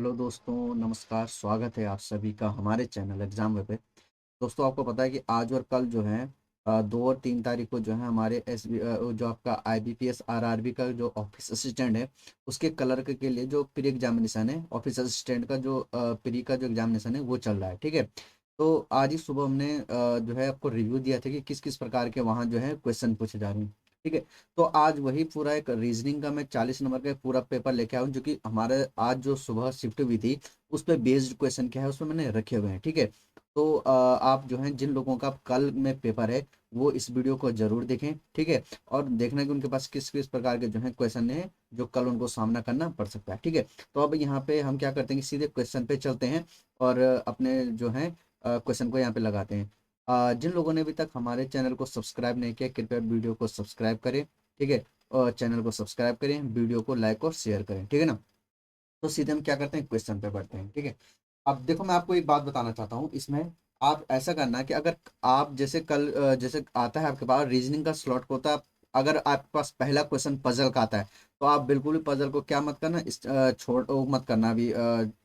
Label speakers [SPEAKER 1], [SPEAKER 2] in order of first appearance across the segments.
[SPEAKER 1] Hello दोस्तों, नमस्कार। स्वागत है आप सभी का हमारे चैनल एग्जाम वे पे। दोस्तों, आपको पता है कि आज और कल जो है 2 और 3 तारीख को जो है हमारे जो आपका आईबीपीएस आरआरबी का जो ऑफिस असिस्टेंट है उसके क्लर्क के लिए जो प्री एग्जामिनेशन है, ऑफिस असिस्टेंट का जो प्री का जो एग्जामिनेशन है वो चल रहा है। ठीक है। तो आज ही सुबह हमने जो है आपको रिव्यू दिया था कि किस किस प्रकार के वहाँ जो है क्वेश्चन पूछे जा रहे हैं। ठीक है। तो आज वही पूरा एक रीजनिंग का मैं 40 नंबर का एक पूरा पेपर लेके आया हूँ, जो कि हमारे आज जो सुबह शिफ्ट हुई थी उस पर बेस्ड क्वेश्चन क्या है उसमें मैंने रखे हुए हैं। ठीक है। तो आप जो हैं जिन लोगों का कल में पेपर है वो इस वीडियो को जरूर देखें। ठीक है। और देखना कि उनके पास किस किस प्रकार के जो है क्वेश्चन है जो कल उनको सामना करना पड़ सकता है। ठीक है। तो अब यहाँ पे हम क्या करते हैं कि सीधे क्वेश्चन पे चलते हैं और अपने जो है क्वेश्चन को यहाँ पे लगाते हैं। जिन लोगों ने अभी तक हमारे चैनल को सब्सक्राइब नहीं किया, कृपया वीडियो को सब्सक्राइब करें। ठीक है। और चैनल को सब्सक्राइब करें, वीडियो को लाइक और शेयर करें। ठीक है ना। तो सीधे हम क्या करते हैं, क्वेश्चन पे बढ़ते हैं। ठीक है। अब देखो, मैं आपको एक बात बताना चाहता हूँ इसमें। आप ऐसा करना है कि अगर आप जैसे कल जैसे आता है आपके पास रीजनिंग का स्लॉट होता है, अगर आपके पास पहला क्वेश्चन पजल का आता है तो आप बिल्कुल भी पजल को क्या मत करना, छोड़ वो मत करना, अभी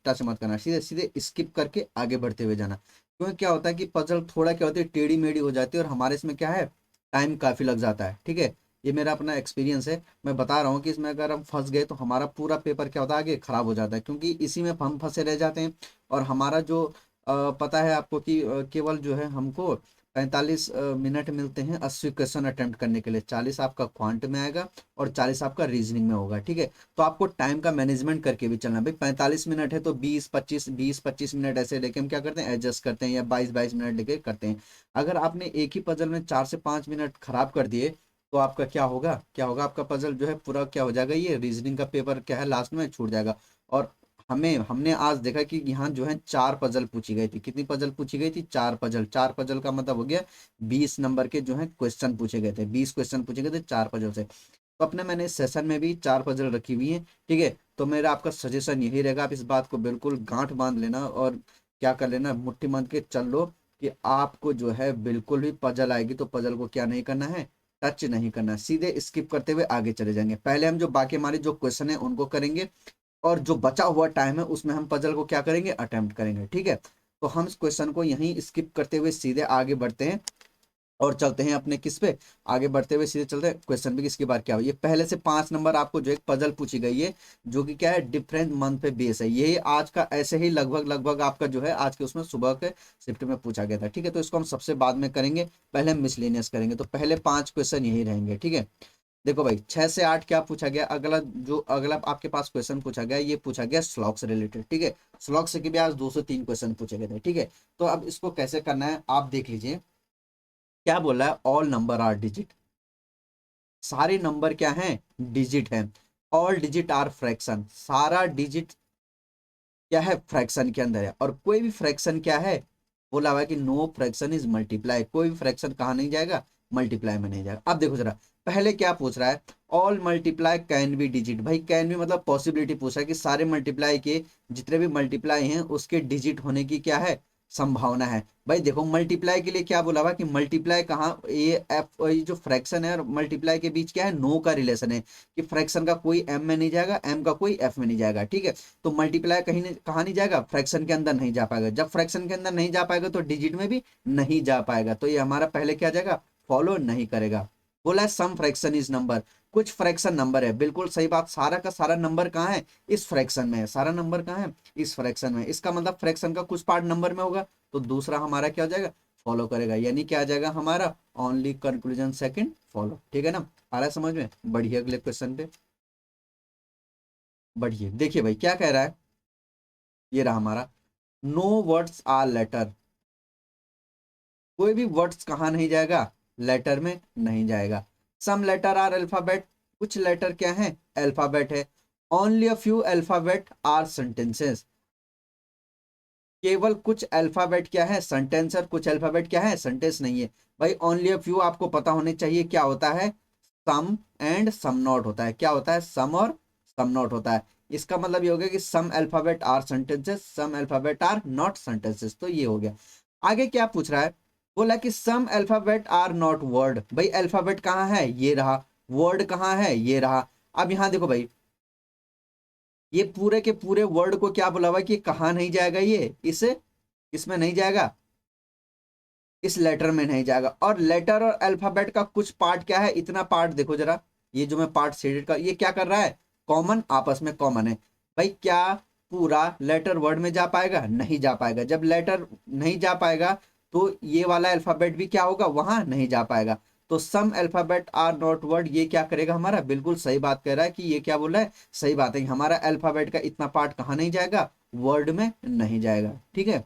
[SPEAKER 1] टच मत करना, सीधे सीधे स्किप करके आगे बढ़ते हुए जाना। क्योंकि क्या होता है कि पजल थोड़ा क्या होती है, टेढ़ी मेढ़ी हो जाती है और हमारे इसमें क्या है, टाइम काफी लग जाता है। ठीक है। ये मेरा अपना एक्सपीरियंस है। मैं बता रहा हूँ कि इसमें अगर हम फंस गए तो हमारा पूरा पेपर क्या होता है, आगे खराब हो जाता है, क्योंकि इसी में हम फंसे रह जाते हैं। और हमारा जो पता है आपको कि केवल जो है हमको 45 मिनट मिलते हैं 80 क्वेश्चन अटेम्प्ट करने के लिए। 40 आपका क्वांट में आएगा और 40 आपका रीजनिंग में होगा। ठीक है। तो आपको टाइम का मैनेजमेंट करके भी चलना। भाई 45 मिनट है तो 20-25 ऐसे लेके हम क्या करते हैं, एडजस्ट करते हैं, या 22-22 मिनट लेके करते हैं। अगर आपने एक ही पजल में 4 से 5 मिनट खराब कर दिए तो आपका क्या होगा, आपका पजल जो है पूरा क्या हो जाएगा, ये रीजनिंग का पेपर क्या है लास्ट में छूट जाएगा। और हमने आज देखा कि यहाँ जो है 4 पजल पूछी गई थी। कितनी पजल पूछी गई थी? 4 पजल। 4 पजल का मतलब हो गया 20 नंबर के जो है क्वेश्चन पूछे गए थे। 20 क्वेश्चन पूछे गए थे 4 पजल से। तो अपने मैंने इस सेशन में भी 4 पजल रखी हुई है। ठीक है। तो मेरा आपका सजेशन यही रहेगा, आप इस बात को बिल्कुल गांठ बांध लेना और क्या कर लेना, मुट्ठी बांध के चल लो कि आपको जो है बिल्कुल भी पजल आएगी तो पजल को क्या नहीं करना है, टच नहीं करना, सीधे स्किप करते हुए आगे चले जाएंगे। पहले हम जो बाकी हमारे जो क्वेश्चन है उनको करेंगे और जो बचा हुआ टाइम है उसमें हम पजल को क्या करेंगे, अटेम्प्ट करेंगे। ठीक है। तो हम इस क्वेश्चन को यहीं स्किप करते हुए सीधे आगे बढ़ते हैं और चलते हैं अपने किस पे, आगे बढ़ते हुए सीधे चलते हैं क्वेश्चन पे। किसकी बात क्या हुई, ये पहले से 5 नंबर आपको जो एक पजल पूछी गई है जो कि क्या है, डिफरेंट मंथ पे बेस है। ये आज का ऐसे ही लगभग लगभग आपका जो है आज के उसमें सुबह के शिफ्ट में पूछा गया था। ठीक है। तो इसको हम सबसे बाद में करेंगे, पहले हम मिसलेनियस करेंगे। तो पहले 5 क्वेश्चन यही रहेंगे। ठीक है। देखो भाई, 6 से 8 क्या पूछा गया, अगला आपके पास क्वेश्चन पूछा गया, ये पूछा गया स्लॉक से रिलेटेड। ठीक है। स्लॉक से के भी आज 2 से 3 क्वेश्चन पूछे गए थे। ठीक है। तो अब इसको कैसे करना है आप देख लीजिए। क्या बोला है, ऑल नंबर आर डिजिट। सारे नंबर क्या हैं, डिजिट हैं। ऑल डिजिट आर फ्रैक्शन, सारा डिजिट क्या है, फ्रैक्शन के अंदर है। और कोई भी फ्रैक्शन क्या है, बोला हुआ है कि नो फ्रैक्शन इज मल्टीप्लाई। कोई भी फ्रैक्शन कहाँ नहीं जाएगा, मल्टीप्लाई में नहीं जाएगा। अब देखो जरा, पहले क्या पूछ रहा है, all multiply can be digit. भाई कैन बी मतलब पॉसिबिलिटी पूछ रहा है कि सारे मल्टीप्लाई के, जितने भी मल्टीप्लाई हैं उसके डिजिट होने की क्या है, संभावना है। भाई देखो, मल्टीप्लाई के लिए क्या बोला हुआ कि मल्टीप्लाई कहाँ, ये एफ, ये जो फ्रैक्शन है और मल्टीप्लाई के बीच क्या है, नो का रिलेशन है, कि फ्रैक्शन का कोई एम में नहीं जाएगा, एम का कोई एफ में नहीं जाएगा। ठीक है। तो मल्टीप्लाई कहीं नहीं, कहाँ नहीं जाएगा, फ्रैक्शन के अंदर नहीं जा पाएगा। जब फ्रैक्शन के अंदर नहीं जा पाएगा तो डिजिट में भी नहीं जा पाएगा। तो ये हमारा पहले क्या जाएगा, फॉलो नहीं करेगा। बोला है सम फ्रैक्शन इज नंबर, कुछ फ्रैक्शन नंबर है। बिल्कुल सही बात, सारा का सारा नंबर कहाँ है, इस फ्रैक्शन में है। सारा नंबर कहाँ है, इस फ्रैक्शन में। इसका मतलब फ्रैक्शन का कुछ पार्ट नंबर में होगा, तो दूसरा हमारा क्या हो जाएगा, फॉलो करेगा। यानी क्या आ जाएगा हमारा, ओनली कंक्लूजन सेकंड फॉलो। ठीक है ना। आ रहा है समझ में, बढ़िया। अगले क्वेश्चन पे बढ़िए। देखिए भाई क्या कह रहा है, ये रहा हमारा, नो वर्ड्स आर लेटर। कोई भी वर्ड्स कहाँ नहीं जाएगा, लेटर में नहीं जाएगा। सम लेटर आर अल्फाबेट, कुछ लेटर क्या है, अल्फाबेट है। Only a few alphabet are sentences, केवल कुछ अल्फाबेट क्या है, सेंटेंस। और कुछ अल्फाबेट क्या है, सेंटेंस नहीं है। भाई ओनली अ फ्यू आपको पता होने चाहिए क्या होता है, सम एंड सम नॉट होता है। क्या होता है, सम और सम नॉट होता है। इसका मतलब ये हो गया कि some alphabet are sentences, some alphabet are not sentences. तो ये हो गया। आगे क्या पूछ रहा है, बोला कि some alphabet are not word. भाई अल्फाबेट कहाँ है, ये रहा। वर्ड कहाँ है, ये रहा। अब यहाँ देखो भाई, ये पूरे के पूरे वर्ड को क्या बोला हुआ है कि कहाँ नहीं जाएगा, ये इसमें नहीं जाएगा, इस लेटर में नहीं जाएगा। और लेटर और अल्फाबेट का कुछ पार्ट क्या है, इतना पार्ट देखो जरा, ये जो मैं पार्ट शेडेड का, ये क्या कर रहा है, कॉमन, आपस में कॉमन है। भाई क्या पूरा लेटर वर्ड में जा पाएगा, नहीं जा पाएगा। जब लेटर नहीं जा पाएगा तो ये वाला अल्फाबेट भी क्या होगा, वहां नहीं जा पाएगा। तो सम अल्फाबेट आर नॉट वर्ड, ये क्या करेगा हमारा, बिल्कुल सही बात कह रहा है कि ये क्या बोल रहा है, सही बात है, हमारा अल्फाबेट का इतना पार्ट कहाँ नहीं जाएगा, वर्ड में नहीं जाएगा। ठीक है,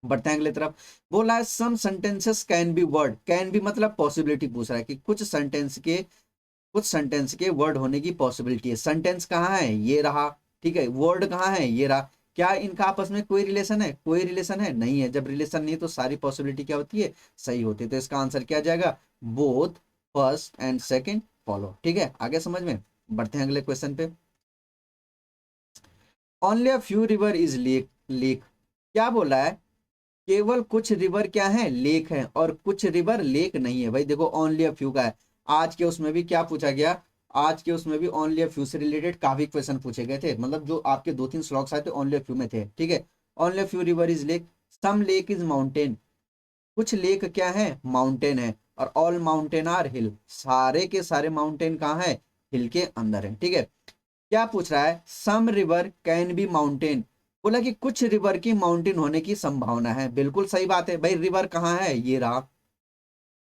[SPEAKER 1] बढ़ते हैं अगले तरफ। बोला है some sentences can be word, can be मतलब पॉसिबिलिटी पूछ रहा है कि कुछ सेंटेंस के वर्ड होने की पॉसिबिलिटी है। सेंटेंस कहाँ है, ये रहा, ठीक है, वर्ड कहाँ है, ये रहा। क्या इनका आपस में कोई रिलेशन है, कोई रिलेशन है नहीं है। जब रिलेशन नहीं है तो सारी पॉसिबिलिटी क्या होती है, सही होती है। तो इसका आंसर क्या जाएगा, both first and second follow. ठीक है, आगे समझ में, बढ़ते हैं अगले क्वेश्चन पे। Only a few river is lake, lake क्या बोला है, केवल कुछ रिवर क्या है, लेक है, और कुछ रिवर लेक नहीं है। भाई देखो ओनली अ फ्यू का है, आज के उसमें भी क्या पूछा गया, आज के उसमें भी ओनली अ फ्यू से रिलेटेड काफी क्वेश्चन पूछे गए थे, मतलब जो आपके 2-3 स्लॉट्स आए थे ओनली अ फ्यू में थे। ठीक है, only a few river is lake, some lake is mountain, कुछ लेक क्या है, माउंटेन है, और ऑल माउंटेन आर हिल, सारे के सारे माउंटेन कहाँ है, हिल के अंदर है। ठीक है, क्या पूछ रहा है, सम रिवर कैन बी माउंटेन, बोला कि कुछ रिवर की माउंटेन होने की संभावना है। बिल्कुल सही बात है भाई, रिवर कहाँ है, ये रहा,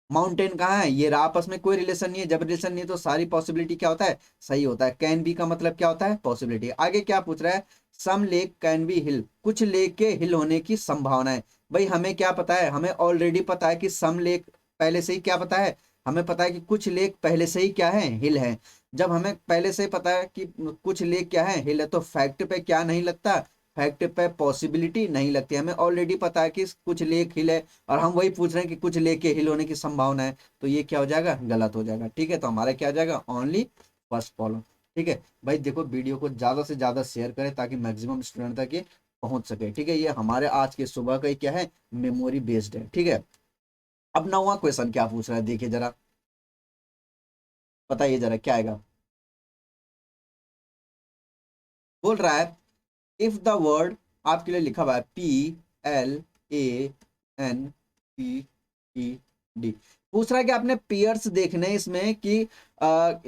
[SPEAKER 1] माउंटेन कहाँ है, ये रहा, आपस में कोई रिलेशन नहीं है। जब रिलेशन नहीं है तो सारी पॉसिबिलिटी क्या होता है, सही होता है। कैन बी का मतलब क्या होता है, पॉसिबिलिटी। आगे क्या पूछ रहा है, सम लेक कैन बी हिल, कुछ लेक के हिल होने की संभावना है। भाई हमें क्या पता है, हमें ऑलरेडी पता है कि सम लेक, पहले से ही क्या पता है, हमें पता है कि कुछ लेक पहले से ही क्या है, हिल है। जब हमें पहले से ही पता है कि कुछ लेक क्या है, हिल है, तो फैक्ट पे क्या नहीं लगता, फैक्ट पे पॉसिबिलिटी नहीं लगती। हमें ऑलरेडी पता है कि कुछ लेक हिल है, और हम वही पूछ रहे हैं कि कुछ लेक के हिल होने की संभावना है, तो ये क्या हो जाएगा, गलत हो जाएगा। ठीक है, तो हमारा क्या जाएगा, ओनली फर्स्ट कॉलम। ठीक है भाई, देखो वीडियो को ज्यादा से ज्यादा शेयर करें ताकि मैक्सिमम स्टूडेंट तक ये पहुंच सके। ठीक है, ये हमारे आज के सुबह का ही क्या है, मेमोरी बेस्ड है। ठीक है, अब 9वां क्वेश्चन क्या पूछ रहा है, देखिए जरा, बताइए जरा क्या आएगा। बोल रहा है इफ द वर्ड, आपके लिए लिखा हुआ है PLANETD, पूछ रहा है कि आपने पेयर्स देखने हैं इसमें कि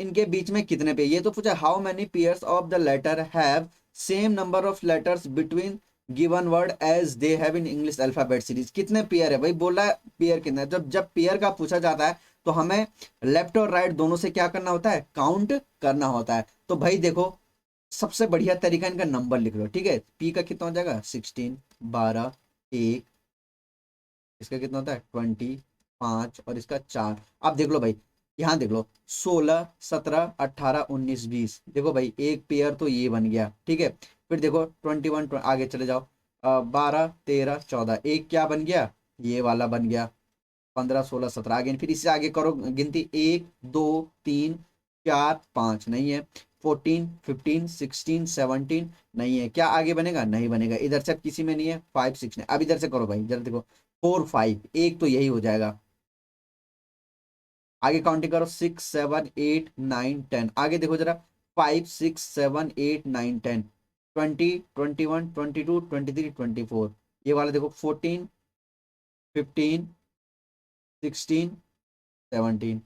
[SPEAKER 1] इनके बीच में कितने पे, ये तो पूछा how many pairs of the letter have same number of letters between given word as they have in English alphabet series, कितने पेयर है। भाई बोला है पेयर कितना है, जब जब पेयर का पूछा जाता है तो हमें लेफ्ट और राइट दोनों से क्या करना होता है, काउंट करना होता है। तो भाई देखो, सबसे बढ़िया तरीका इनका नंबर लिख लो। ठीक है, पी का कितना हो जाएगा, 16, 12, 1, इसका कितना होता है 20, 5, और इसका 4। आप देख लो भाई, यहाँ देख लो, 16, 17, 18, 19, 20, देखो भाई एक पेयर तो ये बन गया। ठीक है, फिर देखो 21, आगे चले जाओ, 12, 13, 14, एक क्या बन गया, ये वाला बन गया, 15, 16, 17, आगे फिर इससे आगे करो गिनती, 1, 2, 3, 4, 5, नहीं है, 14, 15, 16, 17, नहीं है, क्या आगे बनेगा, नहीं बनेगा, इधर से अब किसी में नहीं है, 5, 6 नहीं। अब इधर से करो भाई, जरा देखो, 4, 5, एक तो यही हो जाएगा। आगे काउंटिंग करो, 6, 7, 8, 9, 10, आगे देखो जरा, 5, 6, 7, 8, 9, 10, 20, 21, 22, 23, 24, ये वाला देखो, 14, 15, 16, 17,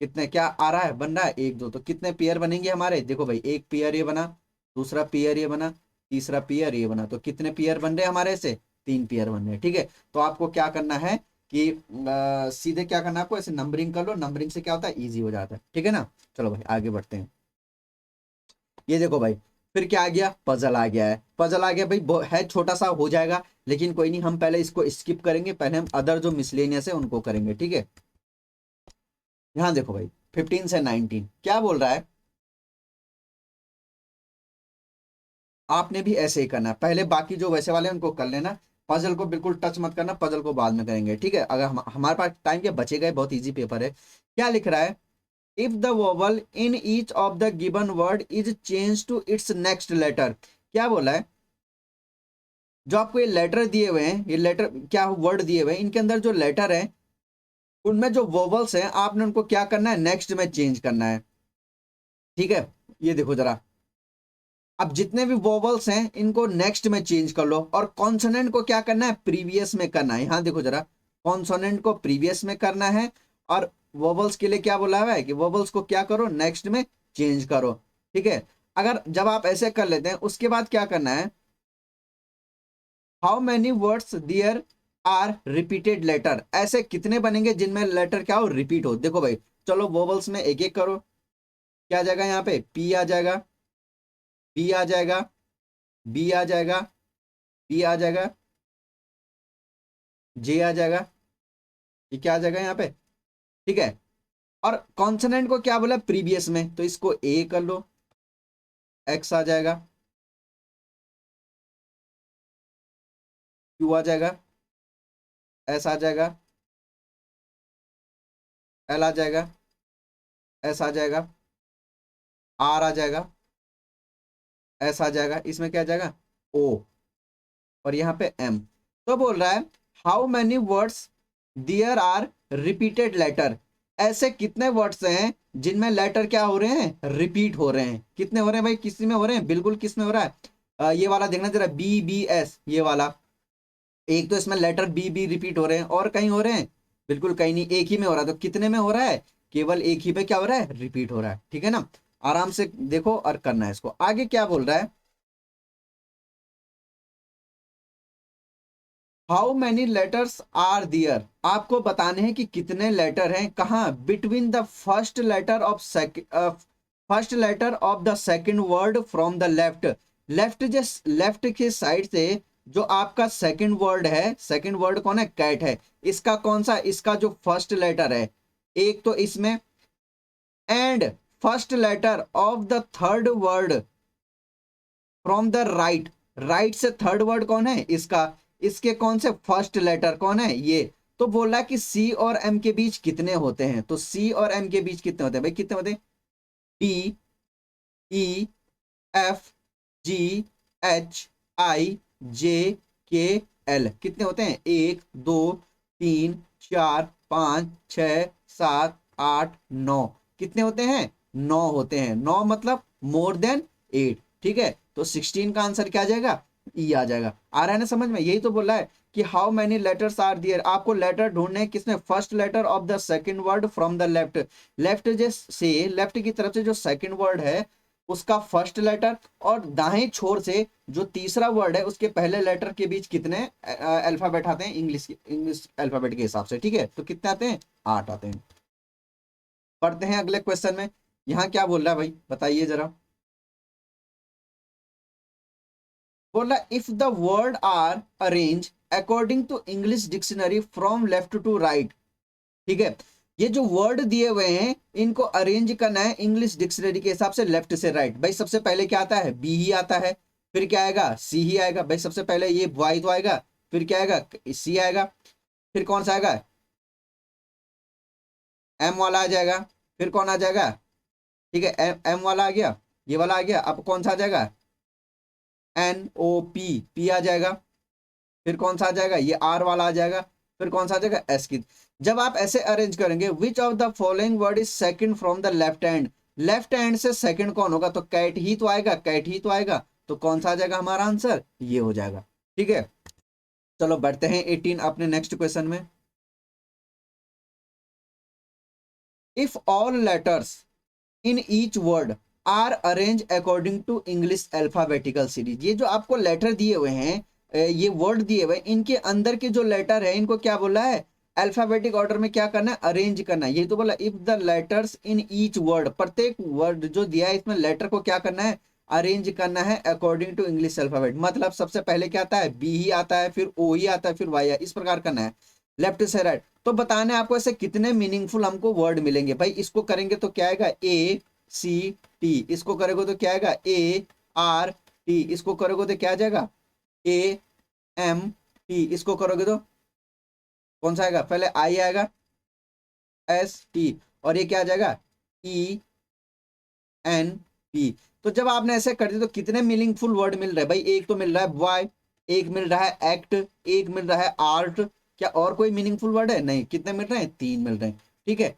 [SPEAKER 1] कितने क्या आ रहा है, बन रहा है, 1, 2, तो कितने पेयर बनेंगे हमारे, देखो भाई एक पेयर ये बना, दूसरा पेयर ये बना, तीसरा पेयर ये बना, तो कितने पेयर बन रहे हैं हमारे से, 3 पेयर बन रहे हैं। ठीक है, तो आपको क्या करना है कि सीधे क्या करना है आपको, ऐसे नंबरिंग कर लो, नंबरिंग से क्या होता है, इजी हो जाता है। ठीक है ना, चलो भाई आगे बढ़ते हैं। ये देखो भाई, फिर क्या आ गया, पजल आ गया है, पजल आ गया भाई, है छोटा सा हो जाएगा, लेकिन कोई नहीं, हम पहले इसको स्किप करेंगे, पहले हम अदर जो मिसलेनियस है उनको करेंगे। ठीक है, यहाँ देखो भाई, 15 से 19 क्या बोल रहा है, आपने भी ऐसे ही करना है, पहले बाकी जो वैसे वाले हैं उनको कर लेना, पजल को बिल्कुल टच मत करना, पजल को बाद में करेंगे। ठीक है, अगर हमारे पास टाइम के बचेगा, बहुत इजी पेपर है। क्या लिख रहा है, if the vowel in each of the given word is change to its next letter, क्या बोला है, जो आपको ये लेटर दिए हुए हैं, ये लेटर क्या वर्ड दिए हुए हैं, इनके अंदर जो लेटर है उनमें जो वोवल्स हैं आपने उनको क्या करना है, नेक्स्ट में चेंज करना है। ठीक है, ये देखो जरा, अब जितने भी वोवल्स हैं इनको नेक्स्ट में चेंज कर लो, और कॉन्सोनेंट को क्या करना है, प्रीवियस में करना है। यहां देखो जरा, कॉन्सोनेंट को प्रीवियस में करना है, और वोवल्स के लिए क्या बोला हुआ है कि वोवल्स को क्या करो, नेक्स्ट में चेंज करो। ठीक है, अगर जब आप ऐसे कर लेते हैं उसके बाद क्या करना है, how many words there are repeated letter, ऐसे कितने बनेंगे जिनमें लेटर क्या हो, रिपीट हो। देखो भाई, चलो वोवल्स में एक एक करो। क्या आ जाएगा यहाँ पे, पी आ जाएगा, बी आ जाएगा, बी आ जाएगा, बी आ जाएगा, जे आ जाएगा, ये क्या आ जाएगा यहाँ पे। ठीक है, और कॉन्सोनेंट को क्या बोला, प्रीवियस में, तो इसको ए कर लो, एक्स आ जाएगा, क्यू आ जाएगा, एस आ जाएगा, एल आ जाएगा, एस आ जाएगा, आर आ जाएगा, एस आ जाएगा, इसमें क्या आ जाएगा, ओ, और यहाँ पे एम। तो बोल रहा है how many words there are repeated letter, ऐसे कितने वर्ड्स हैं जिनमें लेटर क्या हो रहे हैं, रिपीट हो रहे हैं। कितने हो रहे हैं भाई, किस में हो रहे हैं, बिल्कुल किस में हो रहा है, ये वाला देखना जरा, बी बी एस, ये वाला, एक तो इसमें लेटर बी बी रिपीट हो रहे हैं, और कहीं हो रहे हैं, बिल्कुल कहीं नहीं, एक ही में हो रहा है। तो कितने में हो रहा है, केवल एक ही पे क्या हो रहा है, रिपीट हो रहा है। ठीक है ना, आराम से देखो और करना है इसको। आगे क्या बोल रहा है, how many letters are there, आपको बताने हैं कि कितने लेटर हैं, कहाँ, between the first letter of first letter of the second word from the left, left जिस लेफ्ट की साइड से जो आपका सेकंड वर्ड है, सेकंड वर्ड कौन है, कैट है, इसका कौन सा, इसका जो फर्स्ट लेटर है, एक तो इसमें, and first letter of the third word from the right, right से थर्ड वर्ड कौन है इसका, इसके कौन से फर्स्ट लेटर कौन है, ये। तो बोला कि सी और एम के बीच कितने होते हैं, तो सी और एम के बीच कितने होते हैं भाई, कितने होते हैं, D E F G H I J K L, कितने होते हैं, एक दो तीन चार पाँच छ सात आठ नौ, कितने होते हैं, नौ होते हैं, नौ मतलब मोर देन एट। ठीक है, तो 16 का आंसर क्या आ जाएगा, ई आ जाएगा। आ रहा है ना समझ में, यही तो बोला है कि how many letters are there, आपको लेटर ढूंढने हैं किसमें, first letter of the second word from the left, left से, लेफ्ट की तरफ से जो सेकंड वर्ड है उसका फर्स्ट लेटर, और दाएं छोर से जो तीसरा वर्ड है उसके पहले लेटर के बीच कितने अल्फाबेट आते हैं, इंग्लिश अल्फाबेट के हिसाब से। ठीक है, तो कितने आते हैं, 8 आते हैं। पढ़ते हैं अगले क्वेश्चन में, यहाँ क्या बोल रहा है भाई बताइए जरा। बोला if the word are arrange according to English dictionary from left to right, ठीक है, ये जो वर्ड दिए हुए हैं इनको अरेंज करना है इंग्लिश डिक्शनरी के हिसाब से लेफ्ट से राइट। भाई सबसे पहले क्या आता है, बी ही आता है, फिर क्या आएगा, सी ही आएगा, भाई सबसे पहले ये वाई तो आएगा, फिर क्या आएगा, सी आएगा, फिर कौन सा आएगा, एम वाला आ जाएगा, फिर कौन आ जाएगा, ठीक है, एम वाला आ गया, ये वाला आ गया, अब कौन सा आ जाएगा, एन ओ पी, पी आ जाएगा, फिर कौन सा आ जाएगा, ये आर वाला आ जाएगा, फिर कौन सा आ जाएगा, एस की। जब आप ऐसे अरेंज करेंगे, विच of the following word is second from the left hand, left hand से सेकंड कौन होगा, तो कैट ही तो आएगा, कैट ही तो आएगा, तो कौन सा आ जाएगा हमारा आंसर, ये हो जाएगा। ठीक है, चलो बढ़ते हैं 18 अपने नेक्स्ट क्वेश्चन में। If all letters in each word are arrange according to English alphabetical series, ये जो आपको लेटर दिए हुए हैं, ये वर्ड दिए हुए हैं, इनके अंदर के जो लेटर है इनको क्या बोला है, अल्फाबेटिक ऑर्डर में क्या करना है, अरेंज करना है। ये तो बोला if the letters in each word, प्रत्येक वर्ड जो दिया है इसमें लेटर को क्या करना है, अरेंज करना है अकॉर्डिंग टू इंग्लिश अल्फाबेट। मतलब सबसे पहले क्या आता है, बी ही आता है, फिर ओ ही आता है, फिर वाई, इस प्रकार करना है लेफ्ट से राइट। तो बताना है आपको ऐसे कितने मीनिंगफुल हमको वर्ड मिलेंगे। भाई इसको करेंगे तो क्या आएगा, ए सी टी, इसको करोगे तो क्या आएगा, ए आर टी, इसको करोगे तो क्या आ जाएगा, ए एम टी, इसको करोगे तो कौन सा आएगा, पहले आई आएगा, एस टी, और ये क्या आ जाएगा, ई एन पी। तो जब आपने ऐसे कर दिया तो कितने मीनिंगफुल वर्ड मिल रहे हैं भाई, एक तो मिल रहा है वाई, एक मिल रहा है एक्ट, एक मिल रहा है आर्ट, क्या और कोई मीनिंगफुल वर्ड है, नहीं, कितने मिल रहे हैं, 3 मिल रहे हैं। ठीक है।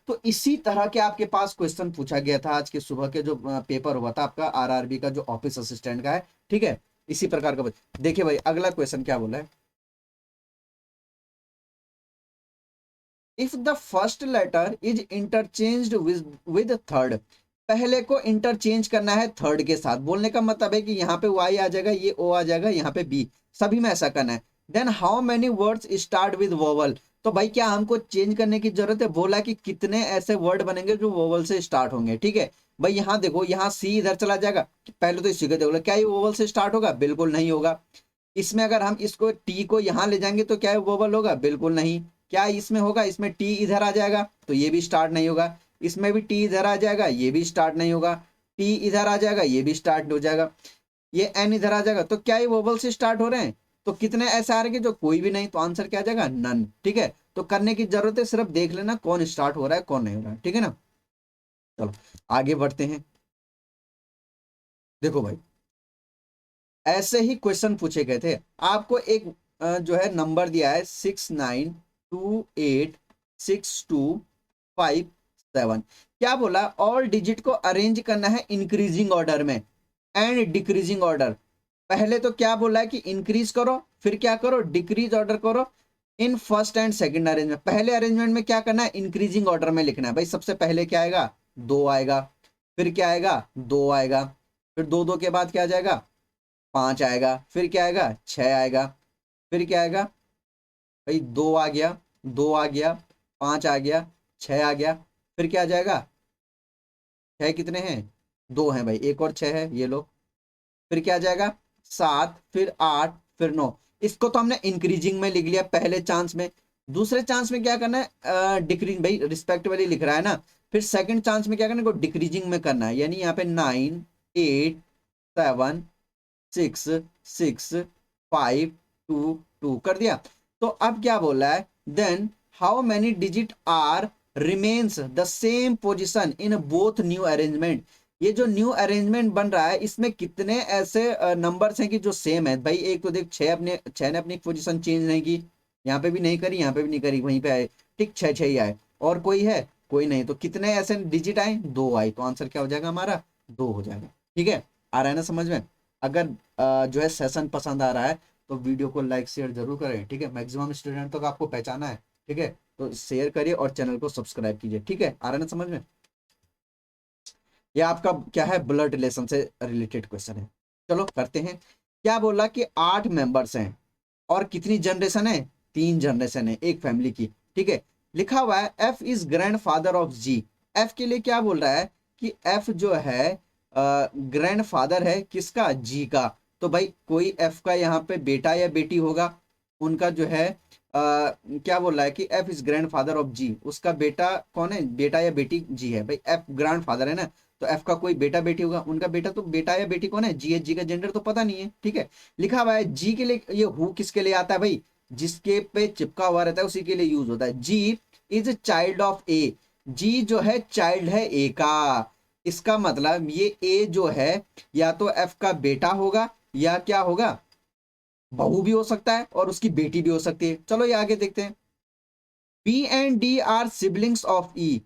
[SPEAKER 1] तो इसी तरह के आपके पास क्वेश्चन पूछा गया था आज के सुबह के जो पेपर हुआ था आपका आरआरबी का, जो ऑफिस असिस्टेंट का है, ठीक है। इसी प्रकार का देखिए भाई, अगला क्वेश्चन क्या बोला है, if the first letter is interchanged with third, पहले को इंटरचेंज करना है थर्ड के साथ। बोलने का मतलब है कि यहाँ पे वाई आ जाएगा, ये ओ आ जाएगा, यहाँ पे बी, सभी में ऐसा करना है। Then how many words start with vowel, तो भाई क्या हमको चेंज करने की जरूरत है, बोला कि कितने ऐसे वर्ड बनेंगे जो वोवल से स्टार्ट होंगे, ठीक है। भाई यहाँ देखो, यहाँ सी इधर चला जाएगा, पहले तो इसी को देखो, क्या ये वोवल से स्टार्ट होगा, बिल्कुल नहीं होगा। इसमें अगर हम इसको टी को यहाँ ले जाएंगे तो क्या ये वोवल होगा, बिल्कुल नहीं। क्या इसमें होगा, इसमें टी इधर आ जाएगा तो ये भी स्टार्ट नहीं होगा, इसमें भी टी इधर आ जाएगा, ये भी स्टार्ट नहीं होगा, टी इधर आ जाएगा, ये भी स्टार्ट हो जाएगा, ये एन इधर आ जाएगा, तो क्या ये वोवल से स्टार्ट हो रहे हैं, तो कितने ऐसे आ रहे हैं जो कोई भी नहीं, तो आंसर क्या आ जाएगा, नन, ठीक है। तो करने की जरूरत है, सिर्फ देख लेना कौन स्टार्ट हो रहा है कौन नहीं हो रहा है, ठीक है ना। चलो आगे बढ़ते हैं। देखो भाई, ऐसे ही क्वेश्चन पूछे गए थे, आपको एक जो है नंबर दिया है 69286257, क्या बोला, ऑल डिजिट को अरेंज करना है इंक्रीजिंग ऑर्डर में एंड डिक्रीजिंग ऑर्डर। पहले तो क्या बोला है कि इंक्रीज करो, फिर क्या करो, डिक्रीज ऑर्डर करो in first and second arrangement. पहले अरेंजमेंट में क्या करना है, इंक्रीजिंग ऑर्डर में लिखना है भाई। सबसे पहले क्या आएगा, दो आएगा, फिर क्या आएगा, दो आएगा, फिर दो दो के बाद क्या आ जाएगा, पांच आएगा, फिर क्या आएगा, छह आएगा, फिर क्या आएगा भाई, दो आ गया, दो आ गया, पांच आ गया, छह आ गया, फिर क्या आ जाएगा, छह कितने हैं, दो हैं भाई, एक और छह है, ये लो, फिर क्या आ जाएगा, सात, फिर आठ, फिर नौ। इसको तो हमने इंक्रीजिंग में लिख लिया पहले चांस में। दूसरे चांस में क्या करना है, डिक्रीज, भाई रिस्पेक्टिवली लिख रहा है ना, फिर सेकंड चांस में क्या करना है, डिक्रीजिंग में करना है, यानी यहाँ पे 9 8 7 6 6 5 2 2 कर दिया। तो अब क्या बोल रहा है, then how many digit are remains the same position in both new arrangement. ये जो न्यू अरेंजमेंट बन रहा है इसमें कितने ऐसे नंबर्स हैं कि जो सेम है भाई। एक तो देख, छह ने अपनी पोजीशन चेंज नहीं की, यहाँ पे भी नहीं करी, यहाँ पे भी नहीं करी, वहीं पे आए, ठीक, छह छह ही आए, और कोई है, कोई नहीं, तो कितने ऐसे डिजिट आए, दो आए, तो आंसर क्या हो जाएगा हमारा, दो हो जाएगा, ठीक है। आ रहा है ना समझ में। अगर जो है सेशन पसंद आ रहा है तो वीडियो को लाइक शेयर जरूर करें, ठीक है। मैक्सिमम स्टूडेंट तक आपको पहचाना है, ठीक है, तो शेयर करिए और चैनल को सब्सक्राइब कीजिए, ठीक है। आ रहा है ना समझ में। यह आपका क्या है, ब्लड रिलेशन से रिलेटेड क्वेश्चन है। चलो करते हैं। क्या बोला कि 8 मेंबर्स हैं और कितनी जनरेशन है, 3 जनरेशन है एक फैमिली की, ठीक है। लिखा हुआ है F is grand father of G. F के लिए क्या बोल रहा है कि एफ जो है ग्रैंड फादर है किसका, जी का। तो भाई कोई एफ का यहाँ पे बेटा या बेटी होगा, उनका जो है क्या बोल रहा है कि F is grand father of G, उसका बेटा कौन है, बेटा या बेटी जी है भाई, एफ ग्रैंड फादर है ना, तो एफ का कोई बेटा बेटी होगा, उनका बेटा तो बेटा या बेटी कौन है, जी है, जी का जेंडर तो पता नहीं है, ठीक है। लिखा हुआ है जी के लिए, ये हु किसके लिए आता है भाई, जिसके पे चिपका हुआ रहता है उसी के लिए यूज होता है। जी इज चाइल्ड ऑफ ए, जी जो है चाइल्ड है ए का, इसका मतलब ये ए जो है या तो एफ का बेटा होगा या क्या होगा, बहू भी हो सकता है और उसकी बेटी भी हो सकती है। चलो ये आगे देखते हैं। B and D are siblings of E,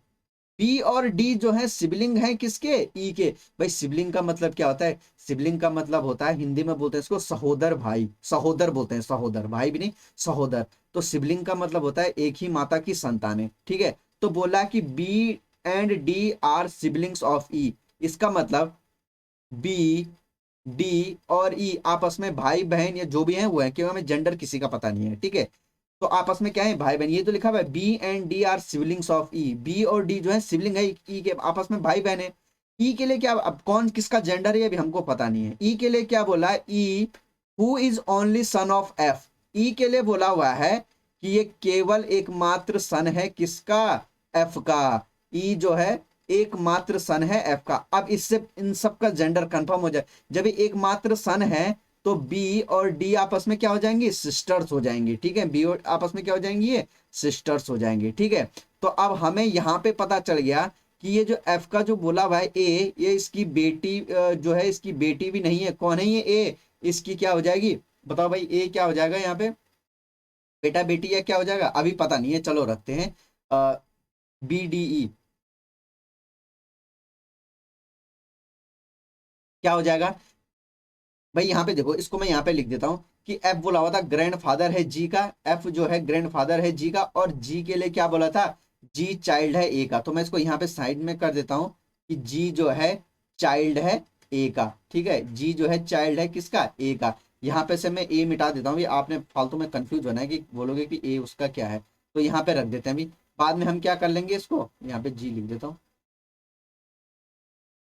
[SPEAKER 1] B और डी जो है सिबलिंग है किसके, ई के। भाई सिबलिंग का मतलब क्या होता है, सिबलिंग का मतलब होता है, हिंदी में बोलते हैं इसको सहोदर भाई, सहोदर बोलते हैं, सहोदर भाई भी नहीं, सहोदर। तो सिबलिंग का मतलब होता है एक ही माता की संतानें, ठीक है। तो बोला कि B and D are siblings of E, इसका मतलब बी, डी और ई आपस में भाई बहन या जो भी है वो है, क्योंकि हमें जेंडर किसी का पता नहीं है, ठीक है। तो आपस में क्या है, भाई बहन, ये तो लिखा हुआ है B and D are siblings of E, B और डी जो है सिबलिंग है ई के, आपस में भाई बहन है। ई के लिए क्या, अब कौन किसका जेंडर है ये भी हमको पता नहीं है। ई के लिए क्या बोला है, E who is only son of F, E के लिए बोला हुआ है कि ये केवल एकमात्र सन है किसका, एफ का। ई जो है एकमात्र सन है एफ का। अब इससे इन सब का जेंडर कंफर्म हो जाए, जब ये एकमात्र सन है तो बी और डी आपस में क्या हो जाएंगी, सिस्टर्स हो जाएंगी, ठीक है। बी और आपस में क्या हो जाएंगी, ये सिस्टर्स हो जाएंगी, ठीक है। तो अब हमें यहाँ पे पता चल गया कि ये जो एफ का जो बोला हुआ है ए, ये इसकी बेटी जो है, इसकी बेटी भी नहीं है, कौन है ये ए, इसकी क्या हो जाएगी, बताओ भाई, ए क्या हो जाएगा यहाँ पे, बेटा बेटी या क्या हो जाएगा, अभी पता नहीं है, चलो रखते हैं। BDE क्या हो जाएगा भाई? यहाँ पे देखो, इसको मैं यहाँ पे लिख देता हूँ कि एफ बोला हुआ था ग्रैंडफादर है जी का, एफ जो है ग्रैंडफादर है जी का, और जी के लिए क्या बोला था? जी चाइल्ड है ए का। तो मैं इसको यहाँ पे साइड में कर देता हूँ कि जी जो है चाइल्ड है ए का, ठीक है, जी जो है चाइल्ड है किसका? ए का। यहाँ पे से मैं ए मिटा देता हूँ, आपने फालतू में कंफ्यूज होना है कि बोलोगे कि ए उसका क्या है, तो यहाँ पे रख देते हैं अभी। बाद में हम क्या कर लेंगे, इसको यहाँ पे जी लिख देता हूँ,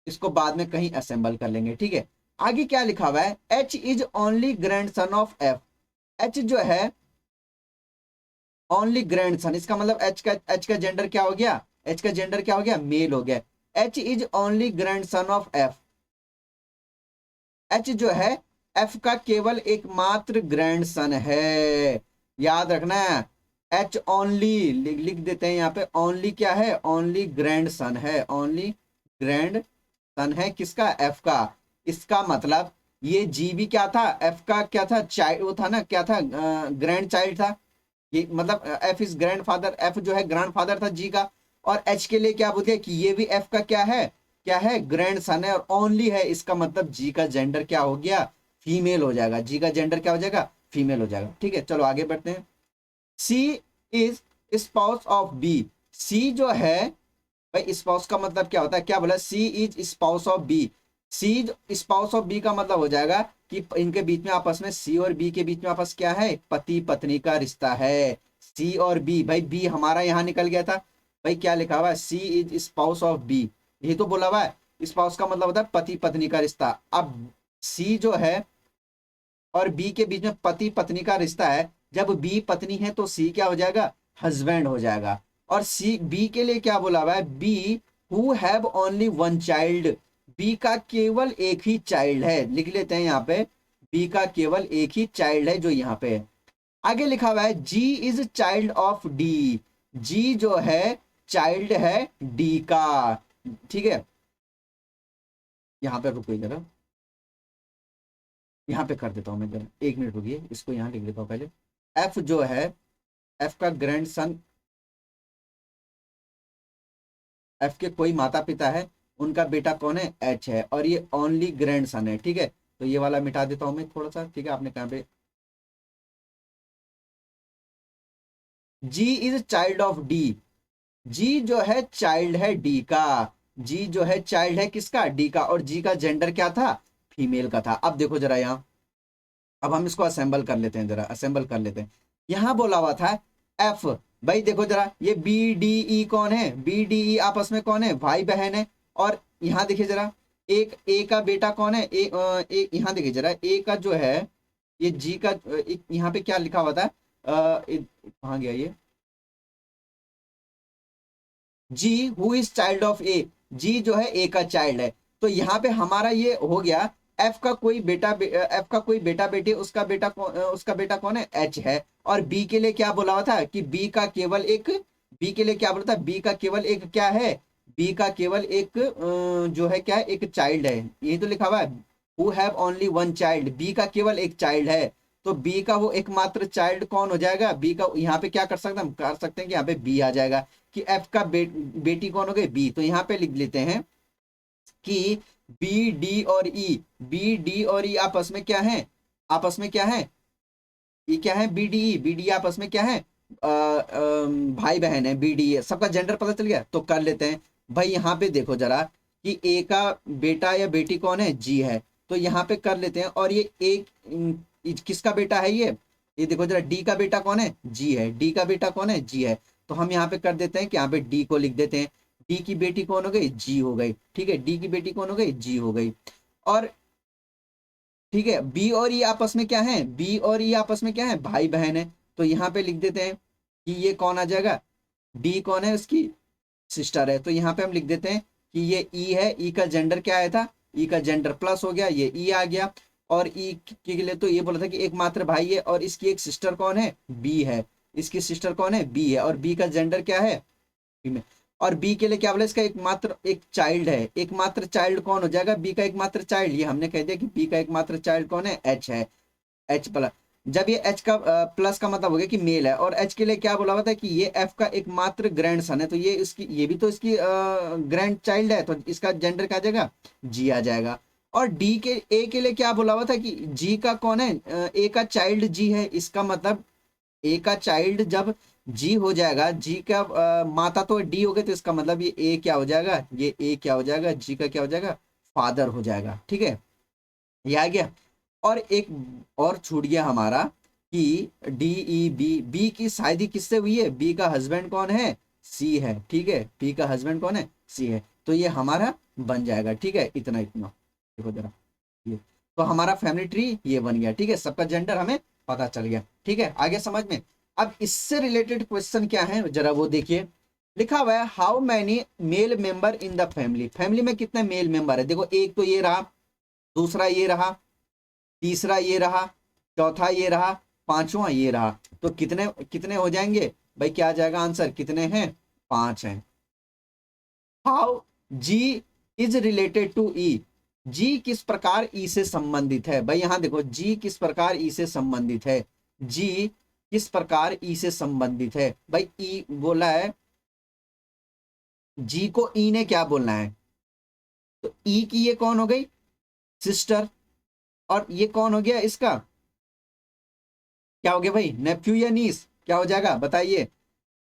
[SPEAKER 1] इसको बाद में कहीं असेंबल कर लेंगे, ठीक है। आगे क्या लिखा हुआ है? H is only grand son of F. H जो है ओनली ग्रैंड सन, इसका मतलब एच का जेंडर क्या हो गया? एच का जेंडर क्या हो गया? मेल हो गया। H is only grand son of F. H जो है एफ का केवल एकमात्र ग्रैंड सन है, याद रखना है। एच ओनली लिख देते हैं यहाँ पे, ओनली क्या है? ओनली ग्रैंड सन है, ओनली ग्रैंड सन है किसका? एफ का। इसका मतलब ये जी भी क्या था? एफ का क्या था? चाइल्ड, वो था ना, क्या था? ग्रैंड चाइल्ड था। ये मतलब F is grand father, F जो है ग्रैंड फादर था जी का। और एच के लिए क्या बोलते हैं कि ये भी एफ का क्या है? क्या है? ग्रैंड सन है और ओनली है, इसका मतलब जी का जेंडर क्या हो गया? फीमेल हो जाएगा। जी का जेंडर क्या हो जाएगा? फीमेल हो जाएगा, ठीक है। चलो आगे बढ़ते हैं। सी इज स्पाउस ऑफ बी। सी जो है भाई, स्पाउस का मतलब क्या होता है? क्या बोला? C is spouse of B. C spouse of B का मतलब हो जाएगा कि इनके बीच में आपस में, सी और बी के बीच में आपस क्या है? पति पत्नी का रिश्ता है। सी और बी, भाई बी हमारा यहाँ निकल गया था भाई, क्या लिखा हुआ है? C is spouse of B, यही तो बोला हुआ है। स्पाउस का मतलब होता है पति पत्नी का रिश्ता। अब सी जो है और बी के बीच में पति पत्नी का रिश्ता है, जब बी पत्नी है तो सी क्या हो जाएगा? हस्बैंड हो जाएगा। और सी बी के लिए क्या बोला हुआ है? B who have only one child. B का केवल एक ही चाइल्ड है, लिख लेते हैं यहाँ पे, बी का केवल एक ही चाइल्ड है जो यहाँ पे है। आगे लिखा हुआ है जी इज चाइल्ड ऑफ डी। जी जो है चाइल्ड है डी का, ठीक है। यहाँ पे रुको जरा, यहाँ पे कर देता हूँ मैं जरा, 1 मिनट रुकिए, इसको यहाँ लिख देता हूँ पहले। एफ जो है, एफ का ग्रैंड सन, एफ के कोई माता पिता है, उनका बेटा कौन है? एच है, और ये ओनली ग्रैंड सन है, ठीक है। तो ये वाला मिटा देता हूं मैं थोड़ा सा, ठीक है। आपने कहा पे जी इज चाइल्ड ऑफ डी। जी जो है चाइल्ड है डी का। जी जो है चाइल्ड है किसका? डी का। और जी का जेंडर क्या था? फीमेल का था। अब देखो जरा यहाँ, अब हम इसको असेंबल कर लेते हैं, जरा असेंबल कर लेते हैं। यहाँ बोला हुआ था एफ, भाई देखो जरा, ये बी डी ई कौन है? बी डी ई आपस में कौन है? भाई बहन है। और यहाँ देखिए जरा, एक ए का बेटा कौन है? यहाँ देखिए जरा, ए का जो है ये जी का, यहाँ पे क्या लिखा हुआ था? कहाँ गया ये? जी हु इज चाइल्ड ऑफ ए। जी जो है ए का चाइल्ड है। तो यहाँ पे हमारा ये हो गया, एफ का कोई बेटा एफ का कोई बेटा बेटी, उसका बेटा कौन है? एच है। और बी के लिए क्या बोला हुआ था कि बी का केवल एक, बी के लिए क्या बोला था? बी का केवल एक क्या है? बी का केवल एक जो है क्या है? एक चाइल्ड है, यही तो लिखा हुआ है। Who have only one child, B का केवल एक चाइल्ड है। तो बी का वो एकमात्र चाइल्ड कौन हो जाएगा? बी का, यहाँ पे क्या कर सकते हैं हम? कर सकते हैं कि यहाँ पे बी आ जाएगा कि एफ का बेटी कौन हो गई? बी। तो यहाँ पे लिख लेते हैं कि बी डी और ई, बी डी और ई आपस में क्या है? आपस में क्या है? ये क्या है? B D E, B D आपस में क्या है? भाई बहन है, बी डी। सबका जेंडर पता चल गया, तो कर लेते हैं। भाई यहाँ पे देखो जरा कि ए का बेटा या बेटी कौन है? जी है। तो यहाँ पे कर लेते हैं। और ये एक किसका बेटा है? ये देखो जरा, डी का बेटा कौन है? जी है। डी का बेटा कौन है? जी है। तो हम यहाँ पे कर देते हैं कि यहाँ पे डी को लिख देते हैं। डी की बेटी कौन हो गई? जी हो गई, ठीक है। डी की बेटी कौन हो गई? जी हो गई। और ठीक है, बी और ई आपस में क्या है? बी और ई आपस में क्या है? भाई बहन है। तो यहाँ पे लिख देते हैं कि ये कौन आ जाएगा? डी कौन है? उसकी सिस्टर है। तो यहाँ पे हम लिख देते हैं कि ये ई है। ई का जेंडर क्या आया था? ई का जेंडर प्लस हो गया, ये ई आ गया। और ई के लिए तो ये बोला था कि एकमात्र भाई है, और इसकी एक सिस्टर कौन है? बी है। इसकी सिस्टर कौन है? बी है। और बी का जेंडर क्या है? फीमेल। और बी के लिए क्या बोला? इसका एकमात्र एक चाइल्ड है। एकमात्र चाइल्ड कौन हो जाएगा? बी का एकमात्र चाइल्ड, ये हमने कह दिया कि बी का एकमात्र चाइल्ड कौन है? एच है। एच प्लस, जब ये एच का प्लस का मतलब हो गया कि मेल है, और एच के लिए क्या बोला हुआ था कि ये एफ का एकमात्र ग्रैंड सन है, तो ये इसकी, ये भी तो इसकी ग्रैंड चाइल्ड है, तो इसका जेंडर क्या आ जाएगा, जी आ जाएगा। और डी के ए के लिए क्या बोला हुआ था कि जी का कौन है, ए का चाइल्ड जी है, इसका मतलब ए का चाइल्ड जब जी हो जाएगा, जी का माता तो डी हो गए, तो इसका मतलब ये ए क्या हो जाएगा, ये ए क्या हो जाएगा, जी का क्या हो जाएगा, फादर हो जाएगा। ठीक है, ये आ गया। और एक और छूट गया हमारा कि डी ई बी, बी की शादी किससे हुई है, बी का हस्बैंड कौन है, सी है। ठीक है, बी का हस्बैंड कौन है, सी है, तो ये हमारा बन जाएगा। ठीक है, इतना इतना देखो जरा, ये तो हमारा फैमिली ट्री ये बन गया। ठीक है, सबका जेंडर हमें पता चल गया। ठीक है, आगे समझ में। अब इससे रिलेटेड क्वेश्चन क्या है जरा वो देखिए, लिखा हुआ है how many male member in the family, family में कितने मेल मेंबर है, देखो एक तो ये रहा, दूसरा ये रहा, तीसरा ये रहा, चौथा ये रहा, पांचवा ये रहा, तो कितने कितने हो जाएंगे भाई, क्या आ जाएगा आंसर, कितने हैं, 5 हैं। How G is related to E, G किस प्रकार ई से संबंधित है, भाई यहां देखो जी किस प्रकार ई से संबंधित है, जी किस प्रकार ई से संबंधित है, भाई ई बोला है, जी को ई ने क्या बोलना है, तो ई की ये कौन हो गई, सिस्टर, और ये कौन हो गया इसका, क्या हो गया भाई, नेफ्यू या नीस, क्या हो जाएगा बताइए,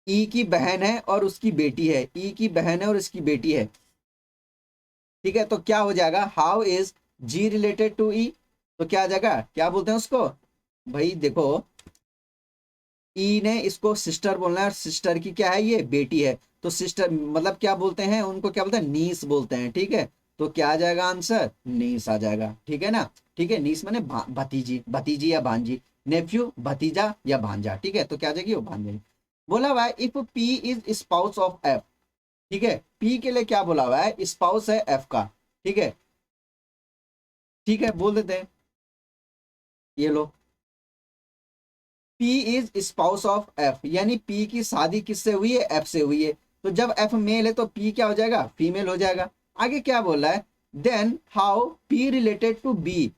[SPEAKER 1] ई की बहन है और उसकी बेटी है, ई की बहन है और उसकी बेटी है। ठीक है, तो क्या हो जाएगा, how is G related to E, तो क्या आ जाएगा, क्या बोलते हैं उसको, भाई देखो ई ने इसको सिस्टर बोलना है, और सिस्टर की क्या है, ये बेटी है, तो सिस्टर मतलब क्या बोलते हैं उनको, क्या बोलते हैं, नीस बोलते हैं। ठीक है, तो क्या आ जाएगा आंसर, नीस आ जाएगा। ठीक है ना, ठीक है, नीस माने भतीजी, भतीजी या भांजी, नेफ्यू भतीजा या भांजा। ठीक है, तो क्या आ जाएगी वो भांजा। बोला हुआ है if P is spouse of F, ठीक है, पी के लिए क्या बोला हुआ है, स्पाउस है एफ का। ठीक है, ठीक है, बोल देते हैं, ये लो, P is spouse of F, यानी पी की शादी किससे हुई है, एफ से हुई है, तो जब एफ मेल है तो पी क्या हो जाएगा, फीमेल हो जाएगा। आगे क्या बोल रहा है, then how P related to B,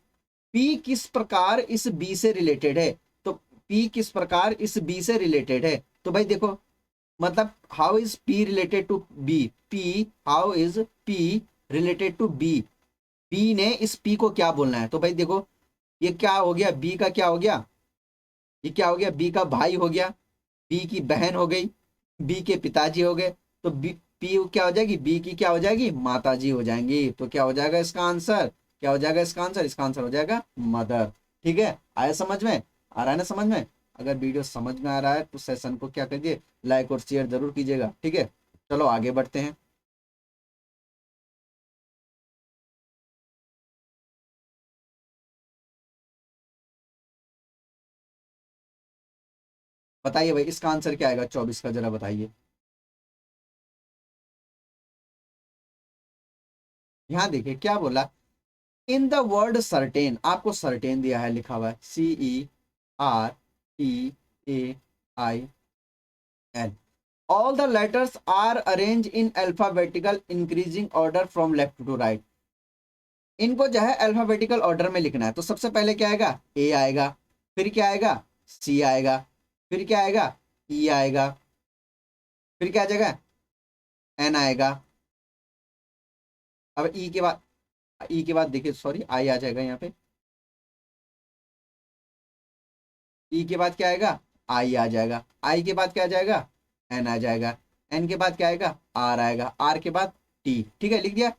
[SPEAKER 1] P किस प्रकार इस बी से रिलेटेड है, तो पी किस प्रकार इस बी से रिलेटेड है, तो भाई देखो मतलब how is P related to B, P how is P related to B, B ने इस पी को क्या बोलना है, तो भाई देखो ये क्या हो गया, बी का क्या हो गया, ये क्या हो गया, बी का भाई हो गया, बी की बहन हो गई, बी के पिताजी हो गए, तो बी पी क्या हो जाएगी, बी की क्या हो जाएगी, माता जी हो जाएंगी, तो क्या हो जाएगा इसका आंसर, क्या हो जाएगा इसका आंसर, इसका आंसर हो जाएगा मदर। ठीक है, आया समझ में, आ रहा है ना समझ में। अगर वीडियो समझ में आ रहा है तो सेशन को क्या करिए, लाइक और शेयर जरूर कीजिएगा। ठीक है, चलो आगे बढ़ते हैं। बताइए भाई इसका आंसर क्या आएगा 24 का, जरा बताइए। यहाँ देखिए क्या बोला, इन द वर्ड सर्टेन, आपको सर्टेन दिया है, लिखा हुआ है CERTAIN, all the letters are arrange in alphabetical increasing order from left to right, इनको जो है अल्फाबेटिकल ऑर्डर में लिखना है, तो सबसे पहले क्या आएगा, ए आएगा, फिर क्या आएगा, सी आएगा, फिर क्या आएगा, ई आएगा, फिर क्या आ जाएगा, एन आएगा। अब ई के बाद, ई के बाद देखिए सॉरी आई आ जाएगा यहाँ पे, ई के बाद क्या आएगा, आई आ जाएगा, आई के बाद क्या आ जाएगा, एन आ जाएगा, एन के बाद क्या आएगा, आर आएगा, आर के बाद टी। ठीक है, लिख दिया।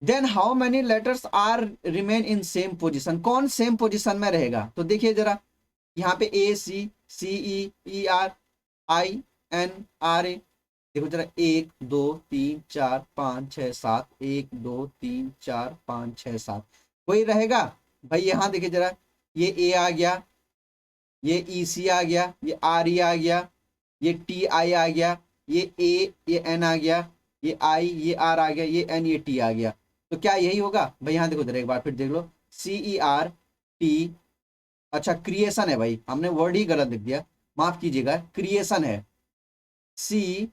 [SPEAKER 1] Then how many letters are remain in same position, कौन सेम पोजिशन में रहेगा, तो देखिए जरा यहाँ पे A C, C E, E R, I N R A, देखो जरा 1 2 3 4 5 6 7, 1 2 3 4 5 6 7, कोई रहेगा भाई, यहाँ देखिए जरा, ये ए आ गया, ये ई सी आ गया, ये आर ई आ गया, ये टी आई आ गया, ये ए, ये एन आ गया, ये आई, ये आर आ गया, ये एन, ये टी आ गया, तो क्या यही होगा भाई, यहाँ देखो जरा एक बार फिर देख लो, CERT, अच्छा क्रिएशन है भाई, हमने वर्ड ही गलत लिख दिया, माफ कीजिएगा, क्रिएशन है, CREATION,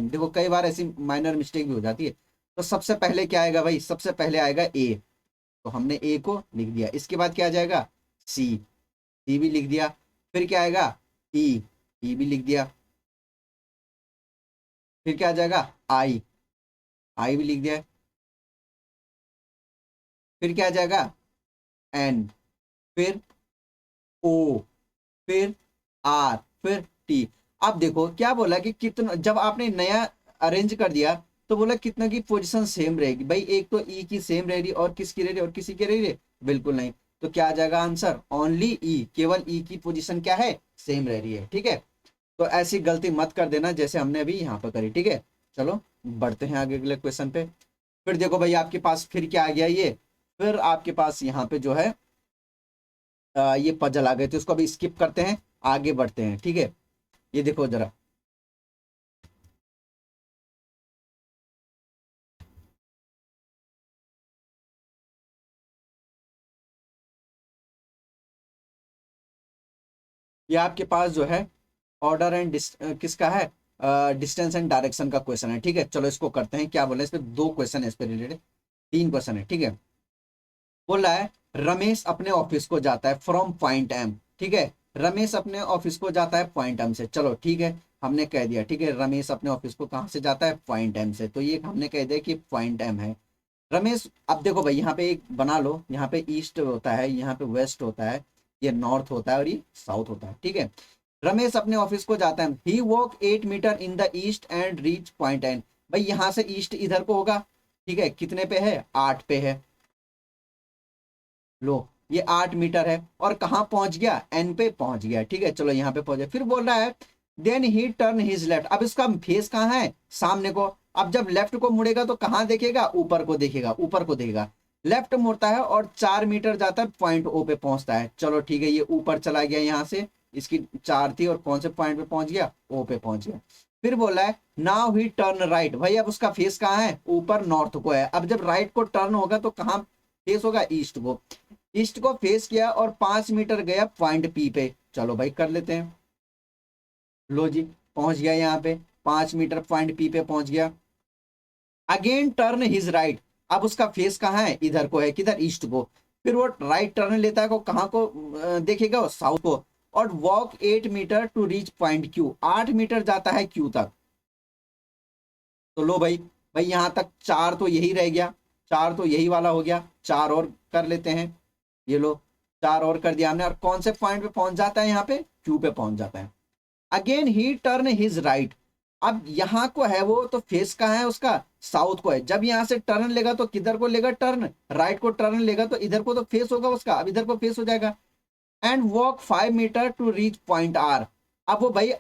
[SPEAKER 1] देखो कई बार ऐसी माइनर मिस्टेक भी हो जाती है, तो सबसे पहले क्या आएगा भाई, सबसे पहले आएगा ए, तो हमने ए को लिख दिया। इसके बाद क्या आ जाएगा, सी, सी भी लिख दिया। फिर क्या आएगा, ई, ई भी लिख दिया। फिर क्या आ जाएगा, आई, आई भी लिख दिया। फिर क्या आ जाएगा, एन, फिर ओ, फिर आर, फिर टी। अब देखो क्या बोला कि कितना, जब आपने नया अरेंज कर दिया तो बोला कितना की पोजीशन सेम रहेगी भाई, एक तो ई की सेम रह रही और किसकी रह रही और किसी की रह रही, बिल्कुल नहीं। तो क्या आ जाएगा आंसर, ओनली ई, केवल ई की पोजीशन क्या है, सेम रह रही है। ठीक है, तो ऐसी गलती मत कर देना जैसे हमने अभी यहाँ पर करी। ठीक है, चलो बढ़ते हैं आगे अगले क्वेश्चन पे। फिर देखो भाई आपके पास फिर क्या आ गया, ये फिर आपके पास यहाँ पे जो है ये पजल आ गए थे, उसको अभी स्किप करते हैं, आगे बढ़ते हैं। ठीक है, ये देखो जरा, ये आपके पास जो है ऑर्डर एंड किसका है, डिस्टेंस एंड डायरेक्शन का क्वेश्चन है। ठीक है, चलो इसको करते हैं। क्या बोला, इस पे दो क्वेश्चन है, इस पे रिलेटेड तीन क्वेश्चन है। ठीक है, बोल रहा है रमेश अपने ऑफिस को जाता है फ्रॉम पॉइंट एम। ठीक है, रमेश अपने ऑफिस को जाता है पॉइंट एम से। चलो ठीक है, हमने कह दिया। ठीक है, रमेश अपने ऑफिस को कहाँ से जाता है, पॉइंट एम से, तो ये हमने कह दिया कि पॉइंट एम है। रमेश, अब देखो भाई यहाँ पे एक बना लो, यहाँ पे ईस्ट होता है, यहाँ पे वेस्ट होता है, ये नॉर्थ होता है और ये साउथ होता है। ठीक है, रमेश अपने ऑफिस को जाता है, he walk 8 metre in the east and reach point N. भाई यहाँ से ईस्ट इधर को होगा। ठीक है, कितने पे है, 8 पे है। लो, ये 8 मीटर है और कहाँ पहुंच गया, एन पे पहुंच गया। ठीक है, चलो यहाँ पे पहुंच गया। फिर बोल रहा है then he turn his left. अब इसका फेस कहाँ है, सामने को। अब जब लेफ्ट को मुड़ेगा तो कहाँ देखेगा, ऊपर को देखेगा, ऊपर को देखेगा। लेफ्ट मुड़ता है और 4 मीटर जाता है, पॉइंट ओ पे पहुंचता है। चलो ठीक है, ये ऊपर चला गया यहाँ से, इसकी 4 थी और कौन से पॉइंट पे पहुंच गया, ओ पे पहुंच गया। फिर बोला है नाउ ही टर्न राइट। भाई अब उसका फेस कहाँ है, ऊपर नॉर्थ को है। अब जब राइट को टर्न होगा तो कहाँ फेस होगा, ईस्ट को। ईस्ट को फेस किया और 5 मीटर गया पॉइंट पी पे। चलो भाई कर लेते हैं। लो जी, पहुंच गया यहाँ पे, 5 मीटर पॉइंट पी पे पहुंच गया। Again turn his right. अब उसका फेस कहाँ है, इधर को है, किधर, ईस्ट को। फिर वो राइट टर्न लेता है को कहाँ को देखेगा, साउथ को। और walk 8 meter to reach point Q. 8 meter जाता है क्यू तक। तो लो भाई, भाई यहां तक 4 तो यही रह गया, 4 तो यही वाला हो गया, 4 और कर लेते हैं। ये लो, 4 और कर दिया हमने, और कौन से पॉइंट पे पहुंच जाता है, यहाँ पे क्यू पे पहुंच जाता है। अगेन ही टर्न हिज राइट। अब यहाँ को है वो, तो फेस कहाँ है उसका, साउथ को है। जब यहाँ से टर्न लेगा तो किधर को लेगा, टर्न राइट को टर्न लेगा तो इधर को तो फेस होगा उसका, अब इधर को फेस हो जाएगा। And walk 5 meter to reach point R. अब वो भाई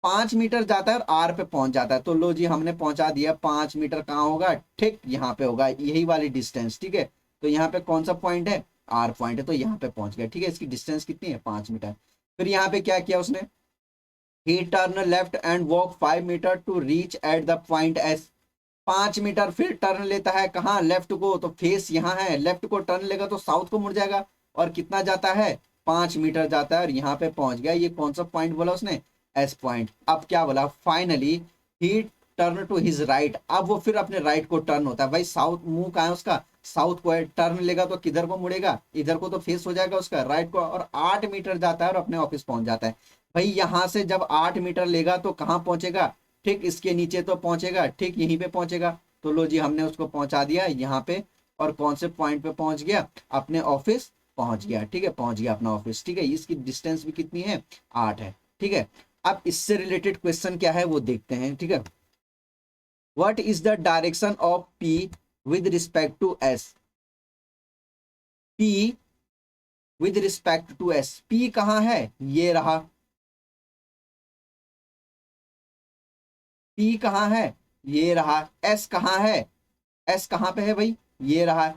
[SPEAKER 1] 5 मीटर जाता है और आर पे पहुंच जाता है। तो लो जी, हमने पहुंचा दिया। 5 मीटर कहाँ होगा, ठीक यहाँ पे होगा, यही वाली डिस्टेंस। ठीक है, तो यहाँ पे कौन सा पॉइंट है, आर पॉइंट है, तो यहाँ पे पहुंच गया। ठीक है, इसकी डिस्टेंस कितनी है, 5 मीटर। फिर यहाँ पे क्या किया उसने, he turn left and walk 5 meter to reach at the point S. 5 meter फिर टर्न लेता है कहाँ, लेफ्ट को, तो फेस यहाँ है, लेफ्ट को टर्न लेगा तो साउथ को मुड़ जाएगा। और कितना जाता है, 5 मीटर जाता है और यहाँ पे पहुंच गया। ये कौन सा पॉइंट बोला उसने, एस पॉइंट। अब क्या बोला, finally he turn to his right. अब वो फिर अपने राइट को टर्न होता है। भाई साउथ मुंह कहाँ है उसका, साउथ को है, टर्न लेगा तो किधर को मुड़ेगा, इधर को, तो फेस हो जाएगा उसका राइट को। और 8 मीटर जाता है और अपने ऑफिस पहुंच जाता है। भाई यहां से जब 8 मीटर लेगा तो कहाँ पहुंचेगा, ठीक इसके नीचे तो पहुंचेगा, ठीक यहीं पे पहुंचेगा। तो लो जी, हमने उसको पहुंचा दिया यहाँ पे। और कौन से पॉइंट पे पहुंच गया, अपने ऑफिस पहुंच गया। ठीक है, पहुंच गया अपना ऑफिस। ठीक है, इसकी डिस्टेंस भी कितनी है, 8 है। ठीक है, अब इससे रिलेटेड क्वेश्चन क्या है वो देखते हैं। ठीक है, what is the direction of P with respect to S. P with respect to S, P कहाँ है, ये रहा। पी कहाँ है, ये रहा। एस कहाँ है, एस कहाँ पे है भाई, ये रहा।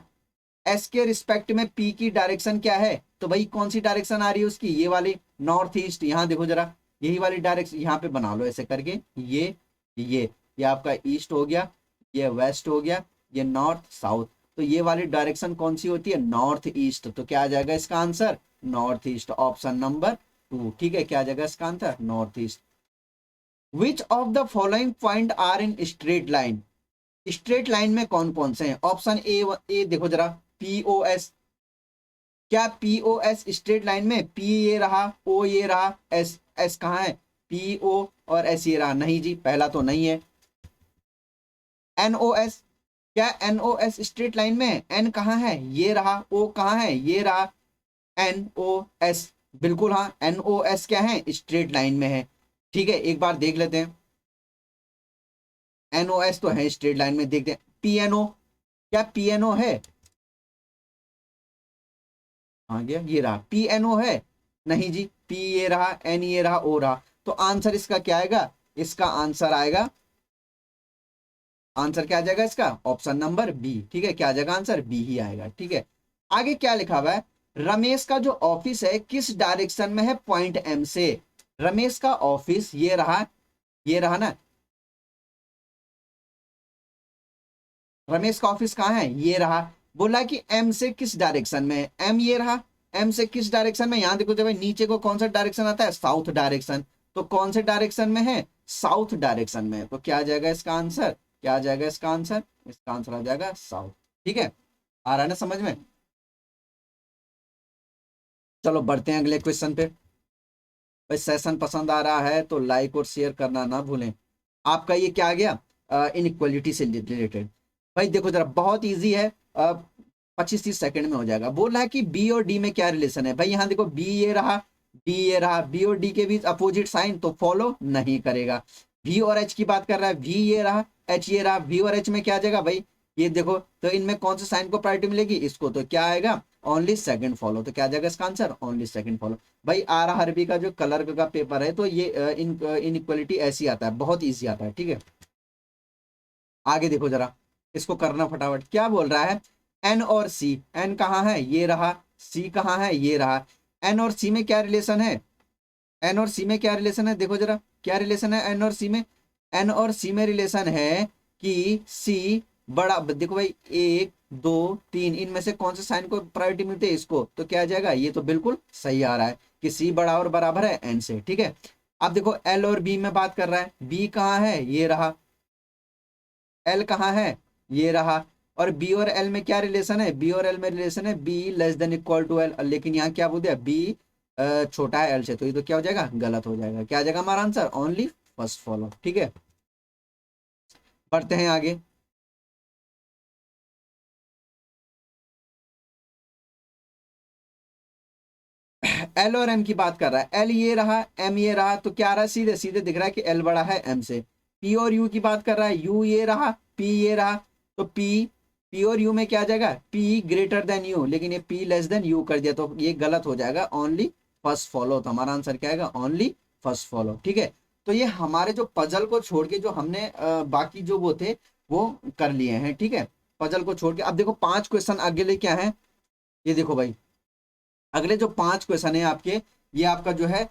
[SPEAKER 1] एस के रिस्पेक्ट में पी की डायरेक्शन क्या है, तो भाई कौन सी डायरेक्शन आ रही है उसकी, ये वाली, नॉर्थ ईस्ट। यहाँ देखो जरा, यही वाली डायरेक्शन यहाँ पे बना लो ऐसे करके। ये आपका ईस्ट हो गया, ये वेस्ट हो गया, ये नॉर्थ साउथ। तो ये वाली डायरेक्शन कौन सी होती है, नॉर्थ ईस्ट। तो क्या आ जाएगा इसका answer, north east, option number 2। ठीक है, क्या आ जाएगा इसका answer, north east. Which of the following point are in straight line. Straight line में कौन कौन से हैं? ऑप्शन ए देखो जरा, पीओएस। क्या पीओएस स्ट्रेट लाइन में? पी ये रहा, ओ ये रहा, एस एस कहाँ है? पीओ और एस ये रहा, नहीं जी, पहला तो नहीं है। एनओएस, क्या एनओएस स्ट्रेट लाइन में है? एन कहाँ है? ये रहा। ओ कहाँ है? ये रहा। एनओएस, बिल्कुल हाँ, एनओएस क्या है? स्ट्रेट लाइन में है। ठीक है, एक बार देख लेते हैं। एनओएस तो है स्ट्रेट लाइन में, देखते हैं। पीएनओ, क्या पीएनओ है? आ गया, ये रहा, पीएनओ है? नहीं जी, पी ये रहा, एन ये रहा, ओ रहा। तो आंसर इसका क्या आएगा? इसका आंसर आएगा, आंसर क्या आ जाएगा इसका? Option number B. ठीक है, क्या आ जाएगा? आंसर बी ही आएगा। ठीक है, आगे क्या लिखा हुआ है? रमेश का जो ऑफिस है किस डायरेक्शन में है पॉइंट एम से? रमेश का ऑफिस ये रहा, ये रहा ना, रमेश का ऑफिस कहाँ है? ये रहा। बोला कि एम से किस डायरेक्शन में है? एम ये रहा। एम से किस डायरेक्शन में? यहां देखो, जब नीचे को कौन सा डायरेक्शन आता है? South direction. तो कौन से डायरेक्शन में है? साउथ डायरेक्शन में है। तो क्या आ जाएगा इसका आंसर? क्या आ जाएगा इसका आंसर? इसका आंसर आ जाएगा साउथ। ठीक है, आ रहा है ना समझ में? चलो बढ़ते हैं अगले क्वेश्चन पे। भाई सेशन पसंद आ रहा है तो लाइक और शेयर करना ना भूलें। आपका ये क्या आ गया? इनइक्वालिटी से रिलेटेड। भाई देखो जरा, बहुत इजी है, 25-30 सेकंड में हो जाएगा। बोल रहा है कि बी और डी में क्या रिलेशन है? भाई यहाँ देखो, बी ये रहा, डी ये रहा, बी और डी के बीच अपोजिट साइन, तो फॉलो नहीं करेगा। वी और एच की बात कर रहा है, वी ये रहा, एच ये रहा, वी और एच में क्या आ जाएगा भाई? ये देखो, तो इनमें कौन से साइन को प्रायोरिटी मिलेगी? इसको। तो क्या आएगा? Only second follow. तो क्या आ जाएगा इसका आंसर? Only second follow. भाई आर आर बी का जो कलर का पेपर है, तो ये इनइक्वालिटी ऐसी आता है, बहुत ईजी आता है। ठीक है, आगे देखो जरा, इसको करना फटाफट। क्या बोल रहा है? एन और सी, एन कहाँ है? ये रहा। सी कहाँ है? ये रहा। एन और सी में क्या रिलेशन है? एन और सी में क्या रिलेशन है? देखो जरा, क्या रिलेशन है एन और सी में? एन और सी में रिलेशन है कि सी बड़ा, देखो भाई, एक दो तीन, इनमें से कौन से साइन को प्रायोरिटी मिलती है? इसको। तो क्या आ जाएगा? ये तो बिल्कुल सही आ रहा है कि सी बड़ा और बराबर है एन से। ठीक है, अब देखो एल और बी में बात कर रहा है। बी कहाँ है? ये रहा। एल कहाँ है? ये रहा। और बी और एल में क्या रिलेशन है? बी और एल में रिलेशन है B less than equal to L, लेकिन यहाँ क्या बोल दिया? बी छोटा है एल से, तो ये तो क्या हो जाएगा? गलत हो जाएगा। क्या आ जाएगा हमारा आंसर? Only first follow. ठीक है, बढ़ते हैं आगे। एल और एम की बात कर रहा है। एल ये रहा, एम ये रहा, तो क्या आ रहा है? सीधे सीधे दिख रहा है कि एल बड़ा है एम से। पी और यू की बात कर रहा है। यू ये रहा, पी ये रहा, तो पी, पी और यू में क्या आ जाएगा? पी ग्रेटर देन यू, लेकिन ये पी लेस देन यू कर दिया, तो ये गलत हो जाएगा। Only first follow. तो हमारा आंसर क्या आएगा? Only first follow. ठीक है, तो ये हमारे जो पजल को छोड़ के जो हमने बाकी जो वो थे वो कर लिए हैं। ठीक है, पजल को छोड़ के अब देखो 5 क्वेश्चन अगले क्या है, ये देखो भाई। अगले जो 5 क्वेश्चन है आपके, ये आपका जो है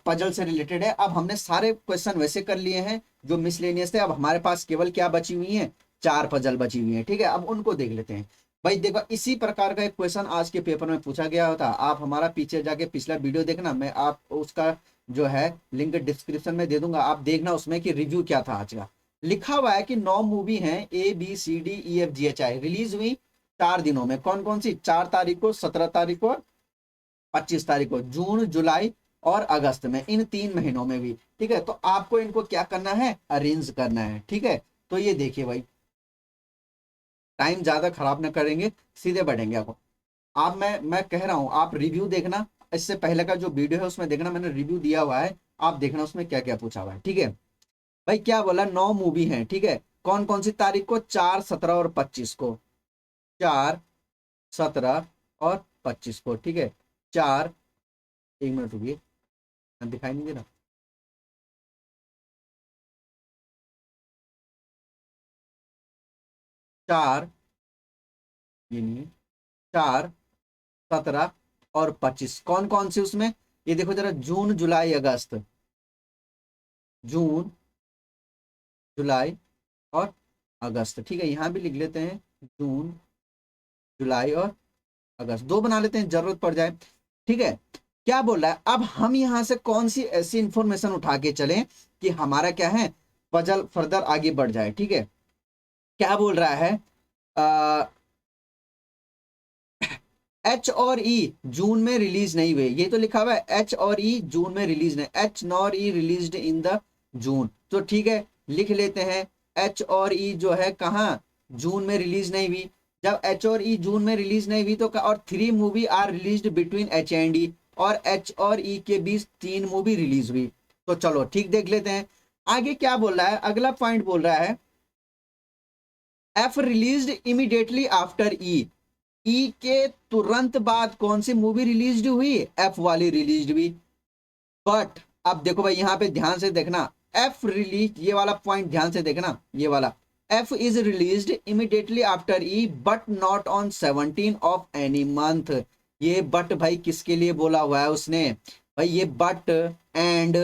[SPEAKER 1] पजल से रिलेटेड है। अब हमने सारे क्वेश्चन वैसे कर लिए हैं जो मिसलेनियस थे। अब हमारे पास केवल क्या बची हुई है? 4 पजल बची हुई है। ठीक है, अब उनको देख लेते हैं। भाई देखो, इसी प्रकार का एक क्वेश्चन आज के पेपर में पूछा गया था। आप हमारा पीछे जाके पिछला वीडियो देखना, मैं आप उसका जो है लिंक डिस्क्रिप्शन में दे दूंगा, आप देखना उसमें कि रिव्यू क्या था आज का। लिखा हुआ है कि 9 मूवी हैं, ABCDEFGHI, रिलीज हुई 4 दिनों में। कौन कौन सी? 4 तारीख को, 17 तारीख को, 25 तारीख को, जून, जुलाई और अगस्त में, इन 3 महीनों में भी। ठीक है, तो आपको इनको क्या करना है? अरेंज करना है। ठीक है, तो ये देखिए भाई, टाइम ज्यादा खराब ना करेंगे, सीधे बढ़ेंगे। आपको, आप, मैं कह रहा हूं, आप रिव्यू देखना। इससे पहले का जो वीडियो है उसमें देखना, मैंने रिव्यू दिया हुआ है, आप देखना उसमें क्या क्या पूछा हुआ है। ठीक है भाई, क्या बोला? 9 मूवी है। ठीक है, कौन कौन सी तारीख को? 4, 17 और 25 को। 4, 17 और 25 को। ठीक है, 4, 1 मिनट रुकिए, दिखाई नहीं दे रहा। 4, ये नहीं है, 4, 17 और 25, कौन कौन सी उसमें? ये देखो जरा, जून, जुलाई, अगस्त। जून, जुलाई और अगस्त। ठीक है, यहां भी लिख लेते हैं, जून, जुलाई और अगस्त, 2 बना लेते हैं, जरूरत पड़ जाए। ठीक है, क्या बोल रहा है? अब हम यहां से कौन सी ऐसी इंफॉर्मेशन उठा के चलें कि हमारा क्या है, पजल फर्दर आगे बढ़ जाए। ठीक है, क्या बोल रहा है, एच और ई जून में रिलीज नहीं हुए, ये तो लिखा हुआ है एच और ई जून में रिलीज नहीं, H nor E released in the June, तो ठीक है लिख लेते हैं एच और ई जो है कहाँ, जून में रिलीज नहीं हुई। जब एच और ई जून में रिलीज नहीं हुई तो और 3 movie are released between H and E, और एच और ई के बीच 3 मूवी रिलीज हुई। तो चलो ठीक देख लेते हैं आगे क्या बोल रहा है, अगला पॉइंट बोल रहा है एफ रिलीज्ड इमीडिएटली आफ्टर ई, ई के तुरंत बाद कौन सी मूवी रिलीज हुई, एफ वाली रिलीज हुई। बट अब देखो भाई यहाँ पे ध्यान से देखना, एफ रिलीज, ये वाला पॉइंट ध्यान से देखना, ये वाला F is released immediately after E but not on 17 of any month. ये बट भाई किसके लिए बोला हुआ है उसने, भाई ये बट एंड,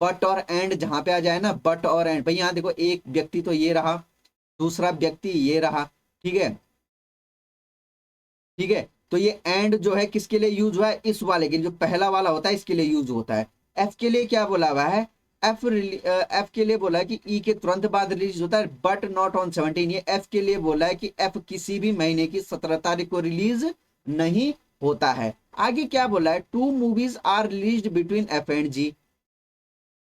[SPEAKER 1] बट और एंड जहां पे आ जाए ना, बट और एंड, भाई यहाँ देखो एक व्यक्ति तो ये रहा, दूसरा व्यक्ति ये रहा, ठीक है, ठीक है, तो ये एंड जो है किसके लिए यूज हुआ है, इस वाले के लिए, जो पहला वाला होता है इसके लिए यूज होता है। एफ के लिए क्या बोला हुआ है, एफ के लिए बोला है कि ई के तुरंत बाद रिलीज होता है बट नॉट ऑन 17, ये एफ के लिए बोला है कि एफ किसी भी महीने की 17 तारीख को रिलीज नहीं होता है। आगे क्या बोला है, 2 movies are release between F and G,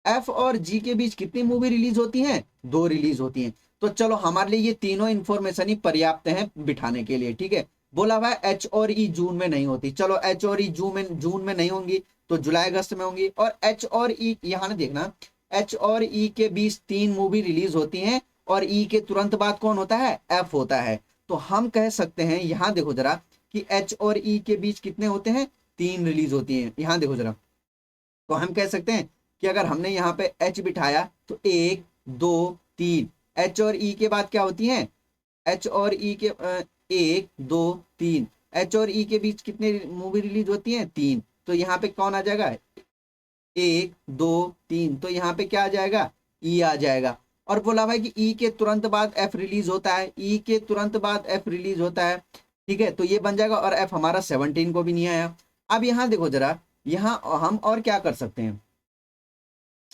[SPEAKER 1] F और जी के बीच कितनी मूवी रिलीज होती हैं, 2 रिलीज होती हैं। तो चलो हमारे लिए ये तीनों इंफॉर्मेशन ही पर्याप्त हैं बिठाने के लिए, ठीक है। बोला हुआ है एच और ई जून में नहीं होती, चलो एच और ई जून में नहीं होंगी तो जुलाई अगस्त में होंगी, और एच और ई यहाँ ना देखना, एच और ई के बीच 3 मूवी रिलीज होती हैं, और ई के तुरंत बाद कौन होता है, एफ होता है। तो हम कह सकते हैं, यहाँ देखो जरा कि एच और ई के बीच कितने होते हैं, 3 रिलीज होती हैं, यहाँ देखो जरा। तो हम कह सकते हैं कि अगर हमने यहाँ पे एच बिठाया तो 1 2 3, एच और ई के बाद क्या होती हैं, एच और ई के 1 2 3, एच और ई के बीच कितने मूवी रिलीज होती हैं, 3, तो यहाँ पे कौन आ जाएगा, 1 2 3, तो यहाँ पे क्या आ जाएगा, ई आ जाएगा। और बोला भाई कि ई के तुरंत बाद एफ रिलीज होता है, ई के तुरंत बाद एफ रिलीज होता है, ठीक है, तो ये बन जाएगा, और एफ हमारा 17 को भी नहीं आया। अब यहाँ देखो जरा, यहाँ हम और क्या कर सकते हैं,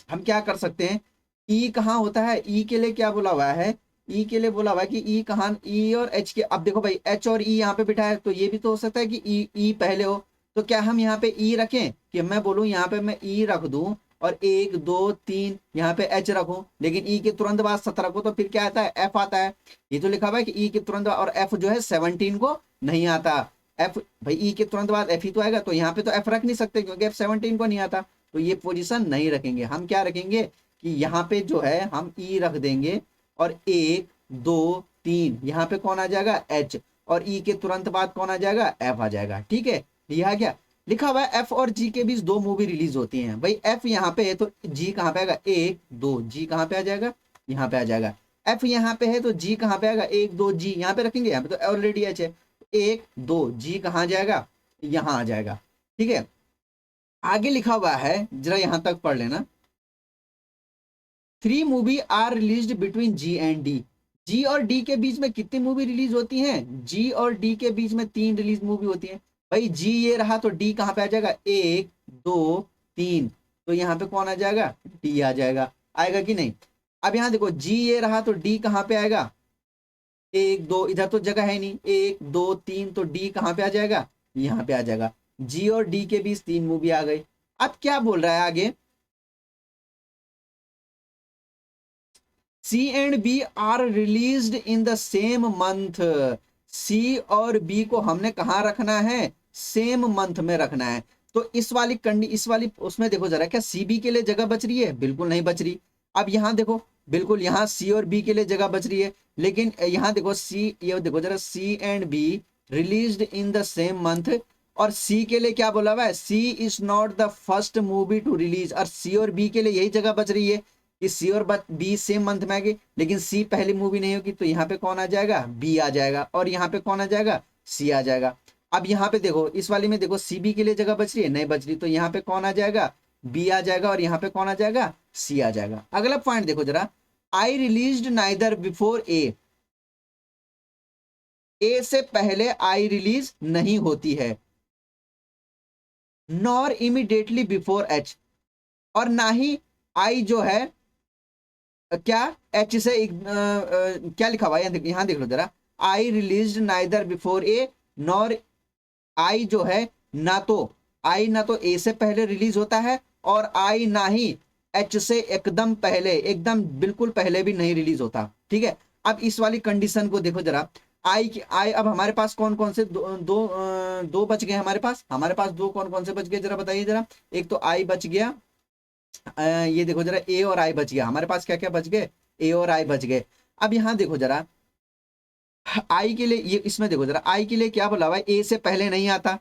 [SPEAKER 1] हम क्या कर सकते हैं, ई कहाँ होता है, ई के लिए क्या बोला हुआ है, ई के लिए बोला हुआ है कि ई कहाँ, ई और एच के, अब देखो भाई एच और ई यहाँ पे बिठा है, तो ये भी तो हो सकता है कि ई पहले हो, तो क्या हम यहाँ पे ई रखें, कि मैं बोलूँ यहाँ पे मैं ई रख दूं और 1 2 3 यहाँ पे एच रखूं, लेकिन ई के तुरंत बाद 17 को, तो फिर क्या आता है, एफ आता है। ये तो लिखा हुआ है कि ई के तुरंत बाद, और एफ जो है 17 को नहीं आता। एफ भाई ई के तुरंत बाद एफ ही तो आएगा, तो यहाँ पे तो एफ रख नहीं सकते क्योंकि एफ 17 को नहीं आता, तो ये पोजीशन नहीं रखेंगे। हम क्या रखेंगे कि यहाँ पे जो है हम ई रख देंगे, और 1 2 3 यहाँ पे कौन आ जाएगा, एच, और ई के तुरंत बाद कौन आ जाएगा, एफ आ जाएगा, ठीक है। यह क्या लिखा हुआ है, एफ और जी के बीच 2 मूवी रिलीज होती हैं, भाई एफ यहाँ पे है तो जी कहाँ पे आएगा, 1 2, जी कहाँ पे आ जाएगा, यहाँ पे आ जाएगा। एफ यहाँ पे है तो जी कहाँ पे आएगा, 1 2, जी यहाँ पे रखेंगे, यहाँ पे तो ऑलरेडी एच है, 1 2, जी कहाँ जाएगा, यहाँ आ जाएगा, ठीक है। आगे लिखा हुआ है, जरा यहां तक पढ़ लेना, 3 movie are release between G and D, G और डी के बीच में कितनी मूवी रिलीज होती हैं, जी और डी के बीच में 3 रिलीज मूवी होती हैं। भाई जी ये रहा तो डी कहां पे आ जाएगा, 1 2 3, तो यहाँ पे कौन आ जाएगा, डी आ जाएगा, आएगा कि नहीं। अब यहाँ देखो जी ये रहा तो डी कहां पे आएगा, 1 2, इधर तो जगह है नहीं, 1 2 3, तो डी कहां पे आ जाएगा, यहाँ पे आ जाएगा। जी और डी के बीच 3 मूवी आ गई। अब क्या बोल रहा है आगे, C and B are released in the same month, C और बी को हमने कहा रखना है, सेम मंथ में रखना है। तो इस वाली उसमें देखो जरा, क्या सी बी के लिए जगह बच रही है, बिल्कुल नहीं बच रही। अब यहाँ देखो, बिल्कुल यहाँ सी और बी के लिए जगह बच रही है, लेकिन यहाँ देखो सी, ये देखो जरा, C and B released in the same month, और सी के लिए क्या बोला हुआ है, C is not the first movie to release, और सी और बी के लिए यही जगह बच रही है कि सी और बी सेम मंथ में आएगी, लेकिन सी पहली मूवी नहीं होगी, तो यहाँ पे कौन आ जाएगा, बी आ जाएगा, और यहाँ पे कौन आ जाएगा, सी आ जाएगा। अब यहाँ पे देखो, इस वाली में देखो सी बी के लिए जगह बच रही है, नहीं बच रही, तो यहाँ पे कौन आ जाएगा, बी आ जाएगा, और यहाँ पे कौन आ जाएगा, सी आ जाएगा। अगला पॉइंट देखो जरा, आई रिलीज नाइदर बिफोर ए से पहले आई रिलीज नहीं होती है, नॉर इमीडिएटली बिफोर एच, और ना ही आई जो है क्या एच से क्या लिखा हुआ है यहाँ देख लो जरा, I release neither before A nor, I जो है ना तो आई ना तो ए से पहले रिलीज होता है, और आई ना ही एच से एकदम पहले, एकदम बिल्कुल पहले भी नहीं रिलीज होता। ठीक है, अब इस वाली कंडीशन को देखो जरा, आई अब हमारे पास कौन कौन से दो बच गए हमारे पास दो कौन कौन से बच गए जरा बताइए जरा। एक तो आई बच गया, ये देखो जरा ए और आई बच गया, हमारे पास क्या क्या बच गए, ए और आई बच गए। अब यहाँ देखो जरा आई के लिए, ये इसमें देखो जरा आई के लिए क्या बोला हुआ है, ए से पहले नहीं आता।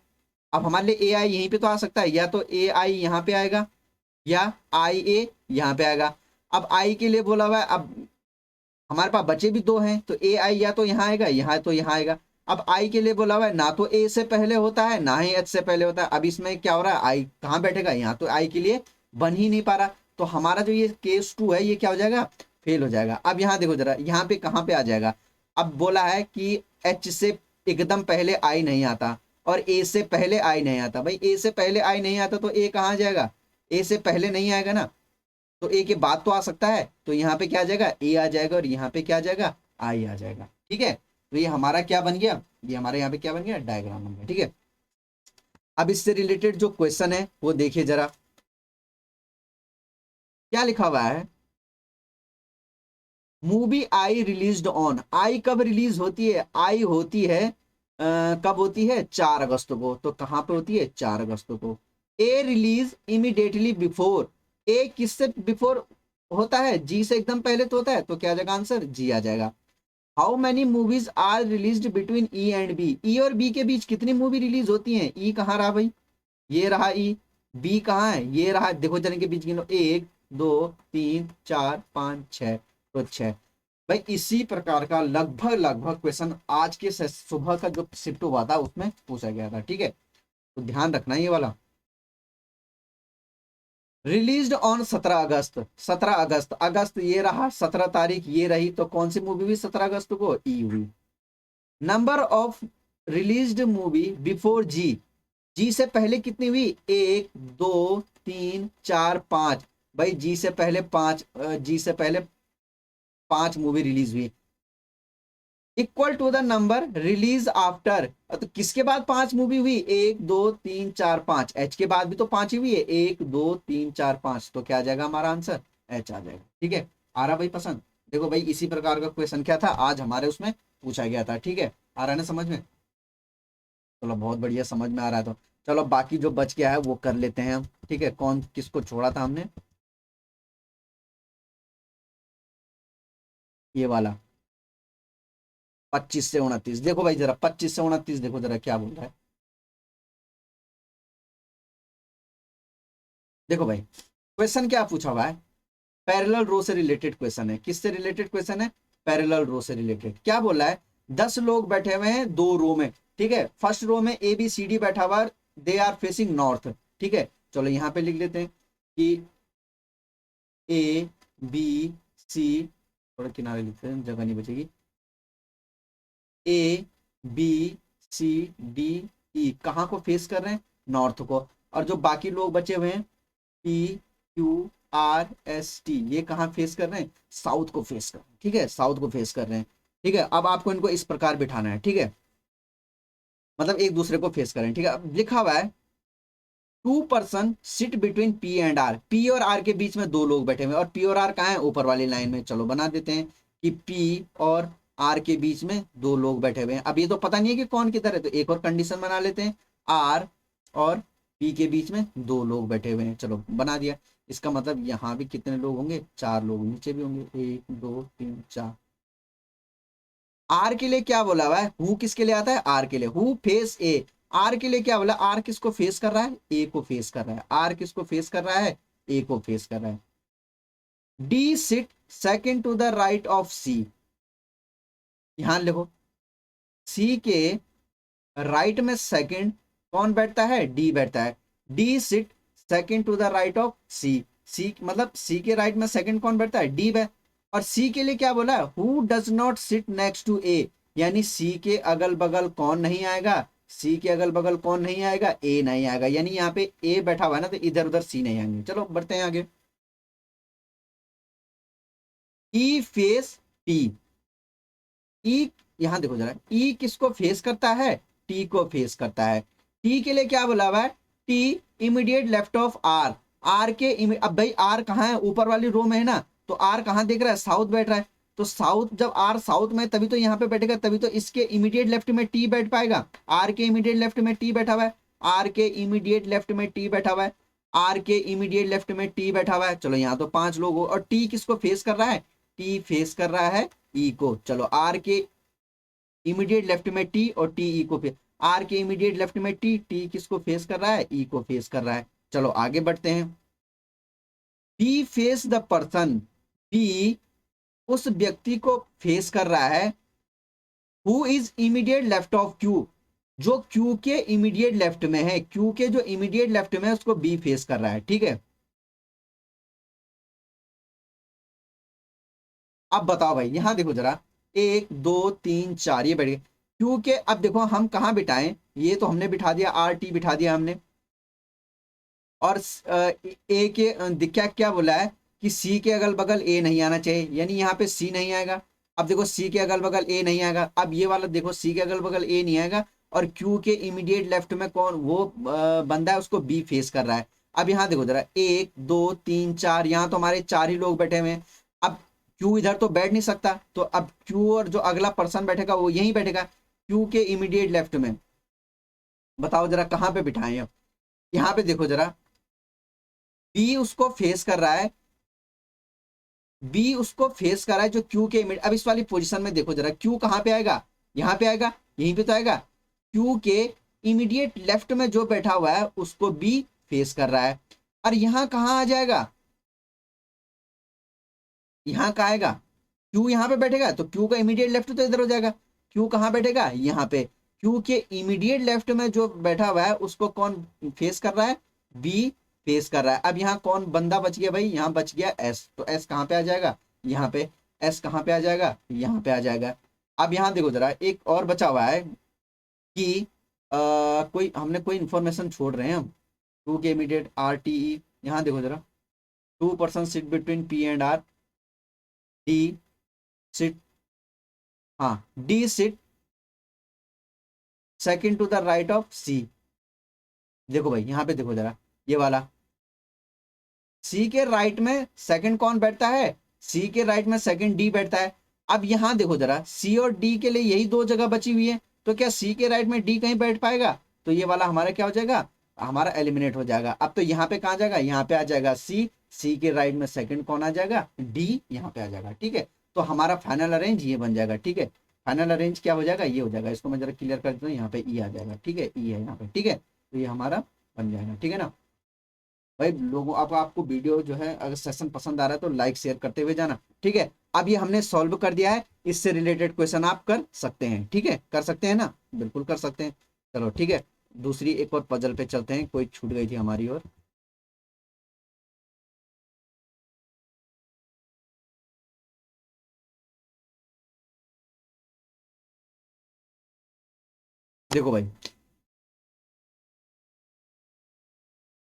[SPEAKER 1] अब हमारे लिए ए आई यहीं पे तो आ सकता है, या तो ए आई यहाँ पे आएगा या आई ए यहाँ पे आएगा। अब आई के लिए बोला हुआ है, अब हमारे पास बचे भी दो हैं, तो ए आई या तो यहाँ आएगा यहाँ तो यहाँ आएगा। अब आई के लिए बोला हुआ है ना तो ए से पहले होता है ना ही एच से पहले होता है। अब इसमें क्या हो रहा है, आई कहाँ बैठेगा, यहाँ तो आई के लिए बन ही नहीं पा रहा, तो हमारा जो ये केस 2 है ये क्या हो जाएगा, फेल हो जाएगा। अब यहाँ देखो जरा, यहाँ पे कहाँ पे आ जाएगा, अब बोला है कि एच से एकदम पहले आई नहीं आता और ए से पहले आई नहीं आता। भाई ए से पहले आई नहीं आता तो ए कहाँ जाएगा, ए से पहले नहीं आएगा ना, तो ए के बाद तो आ सकता है, तो यहाँ पे क्या आ जाएगा, ए आ जाएगा, और यहाँ पे क्या आ जाएगा, आई आ जाएगा। ठीक है, तो ये हमारा क्या बन गया, ये हमारे यहाँ पे क्या बन गया, डायग्राम बन गया। ठीक है, अब इससे रिलेटेड जो क्वेश्चन है वो देखिए जरा, क्या लिखा हुआ है, मूवी आई रिलीज्ड ऑन, आई कब रिलीज होती है, आई होती है कब होती है, 4 अगस्त को। तो कहां पे होती है, 4 अगस्त को। ए रिलीज इमीडिएटली बिफोर, ए किससे बिफोर होता है, जी से एकदम पहले तो होता है, तो क्या आ जाएगा आंसर, जी आ जाएगा। How many movies are released between E and B, E और बी के बीच कितनी मूवी रिलीज होती हैं, ई कहाँ रहा भाई, ये रहा ई, बी कहाँ है, ये रहा, देखो जन के बीच गिनो, 1 2 3 4 5 6, तो 6। भाई इसी प्रकार का लगभग लगभग क्वेश्चन आज के सुबह का जो शिफ्ट हुआ था उसमें पूछा गया था। ठीक है, तो ध्यान रखना ये वाला। रिलीज्ड ऑन 17 अगस्त, 17 अगस्त, अगस्त ये रहा, 17 तारीख ये रही, तो कौन सी मूवी हुई 17 अगस्त को, ई हुई। Number of released movie before G, G से पहले कितनी हुई, 1 2 3 4 5। भाई जी से पहले 5, जी से पहले 5 मूवी रिलीज हुई। Equal to the number release after, तो किसके बाद 5 मूवी हुई, 1 2 3 4 5, एच के बाद भी तो 5 ही हुई है, 1 2 3 4 5, तो क्या आ जाएगा हमारा आंसर, एच आ जाएगा। ठीक है, आ रहा भाई पसंद, देखो भाई इसी प्रकार का क्वेश्चन क्या था आज हमारे उसमें पूछा गया था। ठीक है, आ रहा है ना समझ में, चलो बहुत बढ़िया, समझ में आ रहा है तो चलो बाकी जो बच गया है वो कर लेते हैं हम। ठीक है, कौन किसको छोड़ा था हमने, ये वाला 25 से 29, देखो भाई जरा 25 से 29 देखो जरा क्या बोल रहा है। देखो भाई क्वेश्चन क्या पूछा हुआ है, पैरेलल रो से रिलेटेड क्वेश्चन है, किससे रिलेटेड क्वेश्चन है, पैरेलल रो से रिलेटेड। क्या बोला है, 10 लोग बैठे हुए हैं 2 रो में। ठीक है, फर्स्ट रो में ए बी सी डी बैठा हुआ, दे आर फेसिंग नॉर्थ। ठीक है, चलो यहाँ पे लिख लेते हैं कि ए बी सी, थोड़ा किनारे लिखते हैं जगह नहीं बचेगी, A B C D E कहाँ को फेस कर रहे हैं, नॉर्थ को। और जो बाकी लोग बचे हुए हैं P Q R S T, ये कहाँ फेस कर रहे हैं, साउथ को फेस कर रहे हैं। ठीक है, साउथ को फेस कर रहे हैं। ठीक है, अब आपको इनको इस प्रकार बिठाना है। ठीक है, मतलब एक दूसरे को फेस करें। ठीक है, अब लिखा हुआ है 2 person sit between P and R, P और आर के बीच में 2 लोग बैठे हुए हैं, और पी और आर कहाँ है, ऊपर वाली लाइन में। चलो बना देते हैं कि पी और आर के बीच में 2 लोग बैठे हुए हैं। अब ये तो पता नहीं है कि कौन किधर है, तो एक और कंडीशन बना लेते हैं, आर और पी के बीच में 2 लोग बैठे हुए हैं। चलो बना दिया, इसका मतलब यहाँ भी कितने लोग होंगे, 4 लोग, नीचे भी होंगे 1 2 3 4। आर के लिए क्या बोला हुआ है, हु किसके लिए आता है, आर के लिए, हु फेस ए। आर के लिए क्या बोला, आर किसको फेस कर रहा है, ए को फेस कर रहा है, आर किसको फेस कर रहा है, ए को फेस कर रहा है। D sit second to the right of C, ध्यान लिखो, सी के राइट में सेकंड कौन बैठता है, डी बैठता है। D sit second to the right of C, C मतलब सी के राइट में सेकंड कौन बैठता है, डी बैठ। और सी के लिए क्या बोला है, who does not sit next to A, यानी सी के अगल बगल कौन नहीं आएगा, सी के अगल बगल कौन नहीं आएगा, ए नहीं आएगा। यानी यहाँ पे ए बैठा हुआ है ना, तो इधर उधर सी नहीं आएंगे। चलो बढ़ते हैं आगे। ई फेस टी। ई, यहां देखो जरा, ई किसको फेस करता है? टी को फेस करता है। टी के लिए क्या बोला हुआ है? T immediate left of R. R के अब भाई आर कहाँ है? ऊपर वाली रो में है ना, तो आर कहाँ दिख रहा है? साउथ बैठ रहा है। तो साउथ, जब आर साउथ में तभी तो यहाँ पे बैठेगा, तभी तो इसके इमीडिएट लेफ्ट में टी बैठ पाएगा। आर के इमीडिएट लेफ्ट में टी बैठा हुआ है, आर के इमीडिएट लेफ्ट में टी बैठा हुआ है, आर के इमीडिएट लेफ्ट में टी बैठा हुआ है। चलो यहाँ तो 5 लोग हो, और टी किसको फेस कर रहा है? टी फेस कर रहा है ई को। चलो आर के इमीडिएट लेफ्ट में टी और टी ई को फेस, आर के इमीडिएट लेफ्ट में टी, टी किसको फेस कर रहा है? ई को फेस कर रहा है। चलो आगे बढ़ते हैं। B face the person, B उस व्यक्ति को फेस कर रहा है who is immediate left of Q, जो क्यू के इमीडिएट लेफ्ट में है। क्यू के जो इमीडिएट लेफ्ट में है उसको बी फेस कर रहा है, ठीक है। अब बताओ भाई, यहां देखो जरा, 1 2 3 4 ये बैठ गए क्यू के। अब देखो हम कहाँ बिठाएं? ये तो हमने बिठा दिया, आर टी बिठा दिया हमने। और ए के क्या क्या बोला है कि सी के अगल बगल ए नहीं आना चाहिए, यानी यहाँ पे सी नहीं आएगा। अब देखो सी के अगल बगल ए नहीं आएगा, अब ये वाला देखो सी के अगल बगल ए नहीं आएगा, और क्यू के इमीडिएट लेफ्ट में कौन वो बंदा है, उसको बी फेस कर रहा है। अब यहाँ देखो जरा, 1 2 3 4, यहाँ तो हमारे 4 ही लोग बैठे हुए हैं। अब क्यू इधर तो बैठ नहीं सकता, तो अब क्यू और जो अगला पर्सन बैठेगा वो यहीं बैठेगा, क्यू के इमीडिएट लेफ्ट में। बताओ जरा कहाँ पे बिठाएं? अब यहाँ पे देखो जरा, बी उसको फेस कर रहा है, बी उसको फेस कर रहा है जो क्यू के इमीडिएट। अब इस वाली पोजीशन में देखो जरा, क्यू कहां पे आएगा? यहां पे आएगा, यहीं पे तो आएगा। क्यू के इमीडिएट लेफ्ट में जो बैठा हुआ है उसको बी फेस कर रहा है। और यहां कहां आ जाएगा? यहां कहा आएगा? क्यू यहां पे बैठेगा तो क्यू का इमीडिएट लेफ्ट तो इधर हो जाएगा। क्यू कहां बैठेगा? यहां पे। क्यू के इमीडिएट लेफ्ट में जो बैठा हुआ है उसको कौन फेस कर रहा है? बी फेस कर रहा है। अब यहाँ कौन बंदा बच गया भाई? यहाँ बच गया एस, तो एस कहाँ पे आ जाएगा? यहाँ पे। एस कहाँ पे आ जाएगा? यहाँ पे आ जाएगा। अब यहाँ देखो जरा, एक और बचा हुआ है कि कोई हमने कोई इंफॉर्मेशन छोड़ रहे हैं हम। टू के इमीडिएट आर टी ई, यहाँ देखो जरा, 2 person sit between P and R, D sit, हाँ D sit second to the right of C. देखो भाई यहाँ पे देखो जरा, ये वाला सी के राइट में सेकंड कौन बैठता है? सी के राइट में सेकंड डी बैठता है। अब यहां देखो जरा, सी और डी के लिए यही 2 जगह बची हुई है, तो क्या सी के राइट में डी कहीं बैठ पाएगा? तो ये वाला हमारा क्या हो जाएगा? हमारा एलिमिनेट हो जाएगा। अब तो यहाँ पे कहाँ जाएगा? यहाँ पे आ जाएगा सी, सी के राइट में सेकंड कौन आ जाएगा? डी यहाँ पे आ जाएगा, ठीक है। तो हमारा फाइनल अरेंज ये बन जाएगा, ठीक है। फाइनल अरेंज क्या हो जाएगा? ये हो जाएगा। इसको मैं जरा क्लियर कर देता हूँ, यहाँ पे ई आ जाएगा, ठीक है, ई है यहाँ पे, ठीक है। तो ये हमारा बन जाएगा, ठीक है ना भाई। लोगों, अब आपको वीडियो जो है अगर सेशन पसंद आ रहा है तो लाइक शेयर करते हुए जाना, ठीक है। अब ये हमने सॉल्व कर दिया है, इससे रिलेटेड क्वेश्चन आप कर सकते हैं, ठीक है, कर सकते हैं ना, बिल्कुल कर सकते हैं। चलो ठीक है, दूसरी एक और पजल पे चलते हैं, कोई छूट गई थी हमारी और। देखो भाई,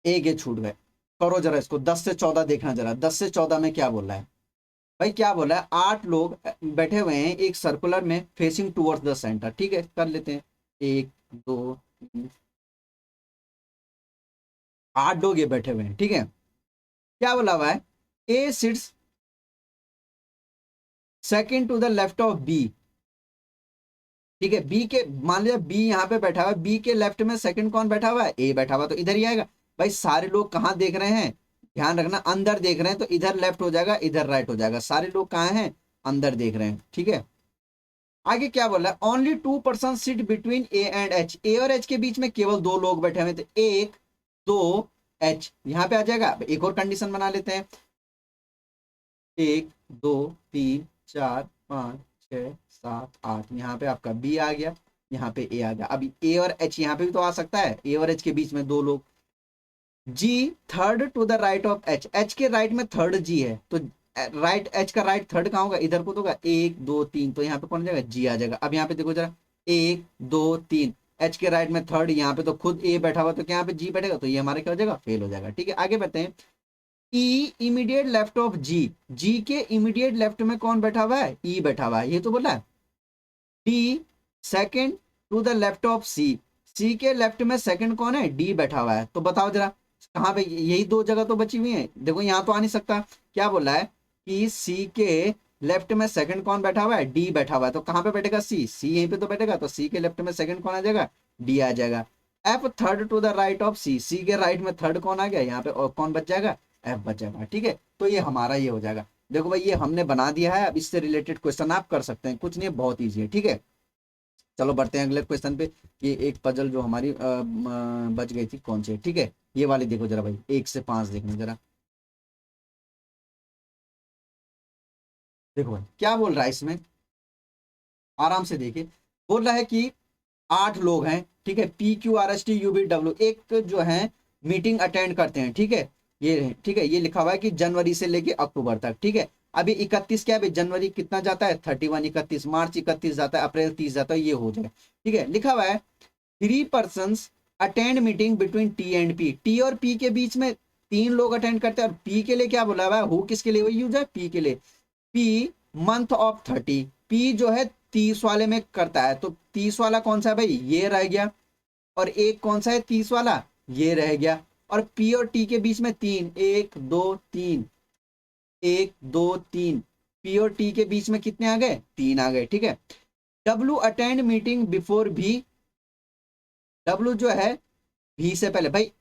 [SPEAKER 1] एक ये छूट गए। करो जरा इसको, 10 से 14 देखना जरा, 10 से 14 में क्या बोल रहा है भाई? क्या बोला है? 8 लोग बैठे हुए हैं एक सर्कुलर में फेसिंग टूवर्ड्स द सेंटर, ठीक है, कर लेते हैं। 1 2 3 8 लोग ये बैठे हुए हैं, ठीक है। क्या बोला हुआ है? A sits second to the left of B, ठीक है। बी के, मान लिया बी यहाँ पे बैठा हुआ है, बी के लेफ्ट में सेकंड कौन बैठा हुआ है? ए बैठा हुआ, तो इधर ही आएगा। भाई सारे लोग कहाँ देख रहे हैं? ध्यान रखना, अंदर देख रहे हैं, तो इधर लेफ्ट हो जाएगा, इधर राइट हो जाएगा। सारे लोग कहाँ हैं? अंदर देख रहे हैं, ठीक है। आगे क्या बोला है? Only 2 person sit between A and H, A और एच के बीच में केवल 2 लोग बैठे हुए थे, 1 2 एच यहाँ पे आ जाएगा। एक और कंडीशन बना लेते हैं, 1 2 3 4 5 6 7 8, यहाँ पे आपका बी आ गया, यहाँ पे ए आ गया। अभी ए और एच यहाँ पे भी तो आ सकता है, ए और एच के बीच में 2 लोग। G third to the right of H, H के राइट में थर्ड जी है, तो राइट, एच का राइट थर्ड कहाँ होगा? इधर को तो होगा, 1 2 3, तो यहाँ पे कौन आ जाएगा? जी आ जाएगा। अब यहाँ पे देखो जरा, 1 2 3, एच के राइट में थर्ड, यहाँ पे तो खुद ए बैठा हुआ, तो क्या यहाँ पे जी बैठेगा? तो ये हमारा क्या हो जाएगा? फेल हो जाएगा, ठीक है। आगे बढ़ते हैं। ई इमीडिएट लेफ्ट ऑफ जी, जी के इमीडिएट लेफ्ट में कौन बैठा हुआ है, ई बैठा हुआ है, ये तो बोला है। D second to the left of C, C के लेफ्ट में सेकंड कौन है, डी बैठा हुआ है। तो बताओ जरा कहाँ पे, यही दो जगह तो बची हुई है। देखो यहाँ तो आ नहीं सकता, क्या बोला है कि सी के लेफ्ट में सेकंड कौन बैठा हुआ है, डी बैठा हुआ है। तो कहाँ पे बैठेगा, सी, सी यहीं पे तो बैठेगा, तो सी के लेफ्ट में सेकंड कौन आ जाएगा, डी आ जाएगा। F third to the right of C, C के राइट में थर्ड कौन आ गया यहाँ पे, और कौन बच जाएगा, एफ बच जाएगा। ठीक है, तो ये हमारा ये हो जाएगा। देखो भाई ये हमने बना दिया है, अब इससे रिलेटेड क्वेश्चन आप कर सकते हैं, कुछ नहीं है, बहुत ईजी है। ठीक है, चलो बढ़ते हैं अगले क्वेश्चन पे कि एक पजल जो हमारी बच गई थी कौन सी है। ठीक है, ये वाली देखो जरा भाई, 1 से 5 देखना जरा। देखो भाई क्या बोल रहा है इसमें, आराम से देखिए। बोल रहा है कि 8 लोग हैं, ठीक है, P Q R S T U B W, एक जो है मीटिंग अटेंड करते हैं। ठीक है, ये ठीक है, ये लिखा हुआ है कि जनवरी से लेके अक्टूबर तक। ठीक है, अभी 31 क्या है, जनवरी कितना जाता है 31, 31 मार्च 31 जाता है, अप्रैल 30 जाता है, ये हो जाए। ठीक है, लिखा हुआ है 3 person attend meeting between T and P, T और पी के बीच में 3 लोग अटेंड करते हैं। और पी के लिए क्या बोला हुआ है, हु किसके लिए यूज है, पी के लिए। पी मंथ ऑफ 30, पी जो है 30 वाले में करता है, तो 30 वाला कौन सा है भाई, ये रह गया। और एक कौन सा है 30 वाला, ये रह गया। और पी और टी के बीच में 3, 1 2 3, 1 2 3, पी और टी के बीच में कितने आ गए, 3 आ गए। ठीक है, W attend meeting before B, W जो है भी से पहले, भाई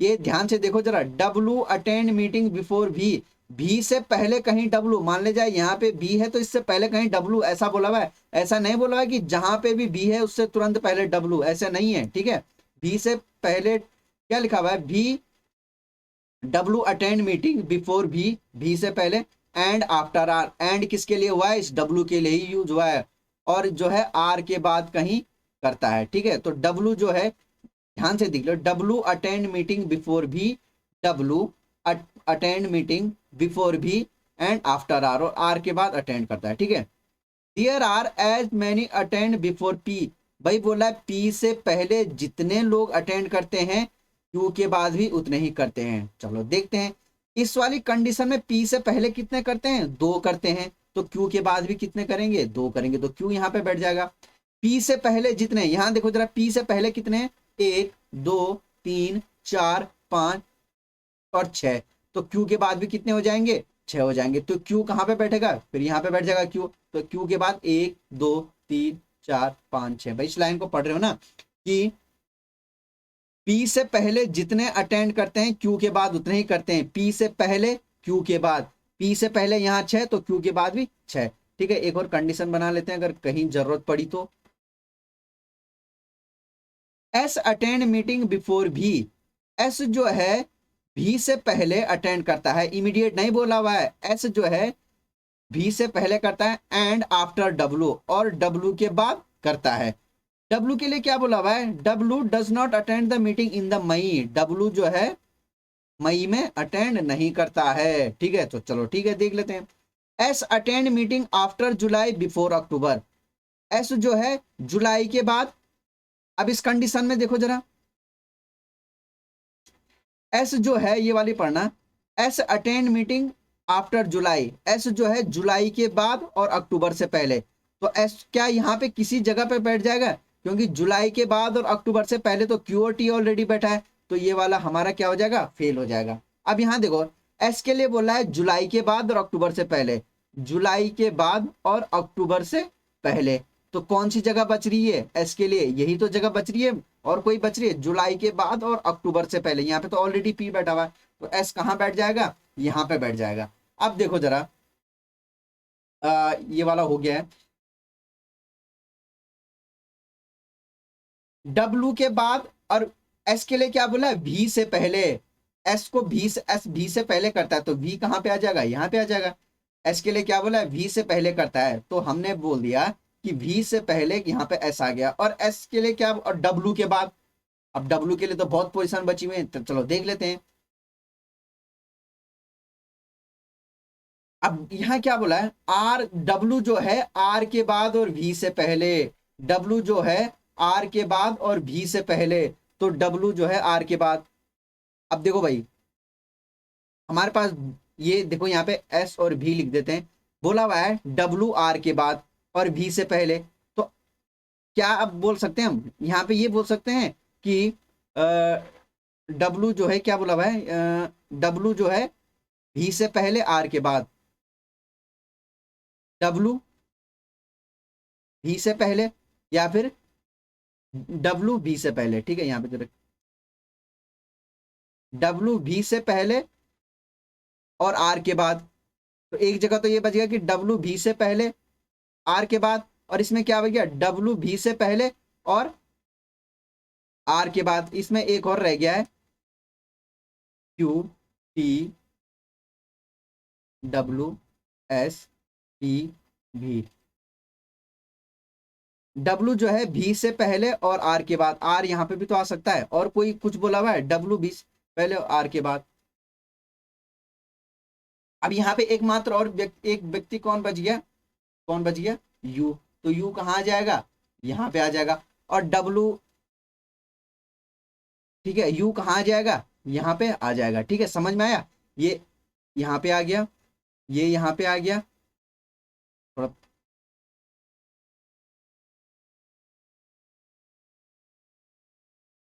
[SPEAKER 1] ये ध्यान से देखो जरा, डब्ल्यू अटेंड मीटिंग बिफोर भी से पहले कहीं डब्ल्यू, मान ले जाए यहाँ पे बी है तो इससे पहले कहीं डब्ल्यू, ऐसा बोला हुआ है। ऐसा नहीं बोला हुआ है कि जहां पे भी बी है उससे तुरंत पहले डब्ल्यू, ऐसा नहीं है। ठीक है, बी से पहले क्या लिखा हुआ है, भी डब्ल्यू अटेंड मीटिंग बिफोर भी से पहले, एंड आफ्टर आर, एंड किसके लिए हुआ है, इस डब्ल्यू के लिए ही यूज हुआ है। और जो है आर के बाद कहीं करता है। ठीक है, तो डब्ल्यू जो है, ध्यान से देख लो, W attend meeting before B, W attend meeting before B and after R, और आर के बाद अटेंड करता है। ठीक है, there are as many attend before P, भाई बोला है पी से पहले जितने लोग अटेंड करते हैं क्यू के बाद भी उतने ही करते हैं। चलो देखते हैं, इस वाली कंडीशन में पी से पहले कितने करते हैं, 2 करते हैं, तो क्यू के बाद भी कितने करेंगे, 2 करेंगे, तो क्यू यहाँ पे बैठ जाएगा। पी से पहले जितने, यहां देखो जरा, पी से पहले कितने हैं, 1 2 3 4 5 और 6, तो क्यू के बाद भी कितने हो जाएंगे, 6 हो जाएंगे। तो क्यू कहाँ पे बैठेगा, फिर यहाँ पे बैठ जाएगा क्यू, तो क्यू के बाद 1 2 3 4 5 6। भाई इस लाइन को पढ़ रहे हो ना, कि पी से पहले जितने अटेंड करते हैं क्यू के बाद उतने ही करते हैं, पी से पहले क्यू के बाद, पी से पहले यहाँ 6 तो क्यू के बाद भी 6। ठीक है, एक और कंडीशन बना लेते हैं अगर कहीं जरूरत पड़ी तो, एस अटेंड मीटिंग बिफोर भी, एस जो है भी से पहले अटेंड करता है, इमीडिएट नहीं बोला हुआ है, एस जो है भी से पहले करता है, एंड आफ्टर डब्ल्यू, और डब्ल्यू के बाद करता है। डब्ल्यू के लिए क्या बोला हुआ है, W does not attend the meeting in the May, W जो है मई में अटेंड नहीं करता है। ठीक है, तो चलो ठीक है देख लेते हैं। एस अटेंड मीटिंग आफ्टर जुलाई बिफोर अक्टूबर, एस जो है जुलाई के बाद, अब इस कंडीशन में देखो जरा, एस जो है ये वाली पढ़ना, एस अटेंड मीटिंग आफ्टर जुलाई, एस जो है जुलाई के बाद और अक्टूबर से पहले, तो एस क्या यहाँ पे किसी जगह पे बैठ जाएगा, क्योंकि जुलाई के बाद और अक्टूबर से पहले तो क्यू और टी ऑलरेडी बैठा है, तो ये वाला हमारा क्या हो जाएगा, फेल हो जाएगा। अब यहाँ देखो, एस के लिए बोला है जुलाई के बाद और अक्टूबर से पहले, जुलाई के बाद और अक्टूबर से पहले, तो कौन सी जगह बच रही है एस के लिए, यही तो जगह बच रही है, और कोई बच रही है, जुलाई के बाद और अक्टूबर से पहले, यहाँ पे तो ऑलरेडी पी बैठा हुआ है, तो एस कहाँ बैठ जाएगा, यहाँ पे बैठ जाएगा। अब देखो जरा, ये वाला हो गया है, डब्ल्यू के बाद, और एस के लिए क्या बोला है, भी से पहले, एस को भी से, एस भी से पहले करता है, तो वी कहाँ पे आ जाएगा, यहाँ पे आ जाएगा। एस के लिए क्या बोला है, वी से पहले करता है, तो हमने बोल दिया कि वी से पहले यहाँ पे एस आ गया, और एस के लिए क्या, और डब्ल्यू के बाद, अब डब्ल्यू के लिए तो बहुत पोजीशन बची हुई है, तो चलो देख लेते हैं। अब यहाँ क्या बोला है, आर, डब्ल्यू जो है आर के बाद और भी से पहले, डब्ल्यू जो है आर के बाद और भी से पहले, तो डब्ल्यू जो है आर के बाद। अब देखो भाई, हमारे पास ये देखो यहाँ पे एस और भी लिख देते हैं, बोला हुआ है डब्ल्यू आर के बाद और भी से पहले। तो क्या अब बोल सकते हैं हम यहाँ पे ये बोल सकते हैं कि डब्ल्यू जो है क्या बोला हुआ है, डब्ल्यू जो है भी से पहले आर के बाद, डब्ल्यू भी से पहले या फिर डब्ल्यू भी से पहले, ठीक है यहाँ पे डब्ल्यू भी से पहले और आर के बाद। तो एक जगह तो ये बच गया कि डब्ल्यू भी से पहले आर के बाद, और इसमें क्या बच गया डब्ल्यू भी से पहले और आर के बाद। इसमें एक और रह गया है Q T W S T भी। डब्ल्यू जो है भी से पहले और आर के बाद, आर यहाँ पे भी तो आ सकता है, और कोई कुछ बोला हुआ है डब्ल्यू भी से पहले और आर के बाद। अब यहाँ पे एकमात्र और एक व्यक्ति कौन बच गया, कौन बच गया, यू। तो यू कहाँ आ जाएगा, यहाँ पे आ जाएगा। और डब्ल्यू, ठीक है, यू कहाँ आ जाएगा, यहाँ पे आ जाएगा। ठीक है, समझ में आया, ये यहाँ पे आ गया, ये यहाँ पे आ गया थोड़ा,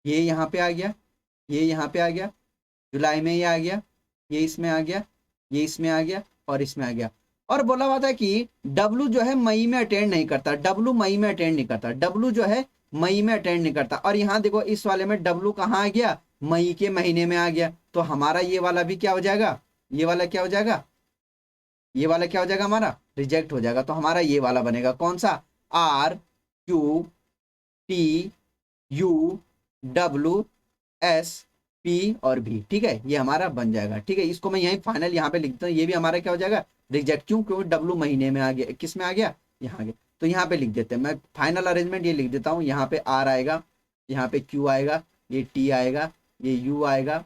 [SPEAKER 1] ये यहाँ पे आ गया, ये यहाँ पे आ गया, जुलाई में ये आ गया, ये इसमें आ गया, ये इसमें आ गया और इसमें आ गया। और बोला हुआ था कि डब्लू जो है मई में अटेंड नहीं करता, डब्लू मई में अटेंड नहीं करता, डब्लू जो है मई में अटेंड नहीं करता। और यहाँ देखो इस वाले में डब्लू कहाँ आ गया, मई के महीने में आ गया। तो हमारा ये वाला भी क्या हो जाएगा, ये वाला क्या हो जाएगा, ये वाला क्या हो जाएगा, हमारा रिजेक्ट हो जाएगा। तो हमारा ये वाला बनेगा कौन सा, R Q T U W S P और भी। ठीक है, ये हमारा बन जाएगा। ठीक है, इसको मैं यही फाइनल यहाँ पे लिखता हूँ, ये भी हमारा क्या हो जाएगा, रिजेक्ट। क्यों, क्योंकि डब्लू महीने में आ गया, किस में आ गया, यहाँ आ गया। तो यहाँ पे लिख देते हैं, मैं फाइनल अरेंजमेंट ये लिख देता हूँ, यहाँ पे आर आएगा, यहाँ पे क्यू आएगा, ये टी आएगा, ये यू आएगा,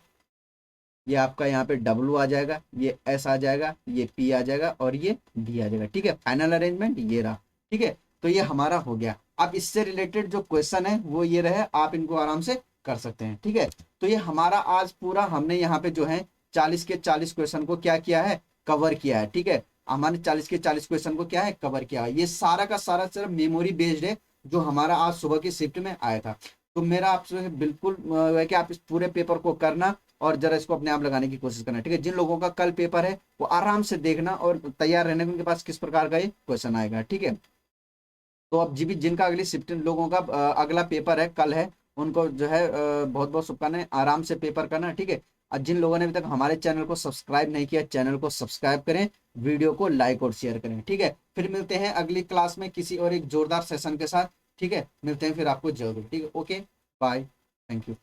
[SPEAKER 1] ये आपका यहाँ पे डब्लू आ जाएगा, ये एस आ जाएगा, ये पी आ जाएगा और ये डी आ जाएगा। ठीक है, फाइनल अरेंजमेंट ये रहा। ठीक है, तो ये हमारा हो गया। अब इससे रिलेटेड जो क्वेश्चन है वो ये रहे, आप इनको आराम से कर सकते हैं। ठीक है, तो ये हमारा आज पूरा हमने यहाँ पे जो है 40 के 40 क्वेश्चन को क्या किया है, कवर किया है। ठीक है, हमारे 40 के 40 क्वेश्चन को क्या है, कवर किया है। ये सारा का सारा सिर्फ मेमोरी बेस्ड है, जो हमारा आज सुबह की शिफ्ट में आया था। तो मेरा आपसे बिल्कुल है कि आप इस पूरे पेपर को करना और जरा इसको अपने आप लगाने की कोशिश करना। ठीक है, जिन लोगों का कल पेपर है वो आराम से देखना और तैयार रहने के, उनके पास किस प्रकार का ये क्वेश्चन आएगा। ठीक है, तो अब जी भी जिनका अगली शिफ्ट लोगों का अगला पेपर है कल है, उनको जो है बहुत बहुत शुभकामनाएं, आराम से पेपर करना। ठीक है, और जिन लोगों ने अभी तक हमारे चैनल को सब्सक्राइब नहीं किया, चैनल को सब्सक्राइब करें, वीडियो को लाइक और शेयर करें। ठीक है, फिर मिलते हैं अगली क्लास में किसी और एक जोरदार सेशन के साथ। ठीक है, मिलते हैं फिर आपको जरूर। ठीक है, ओके बाय, थैंक यू।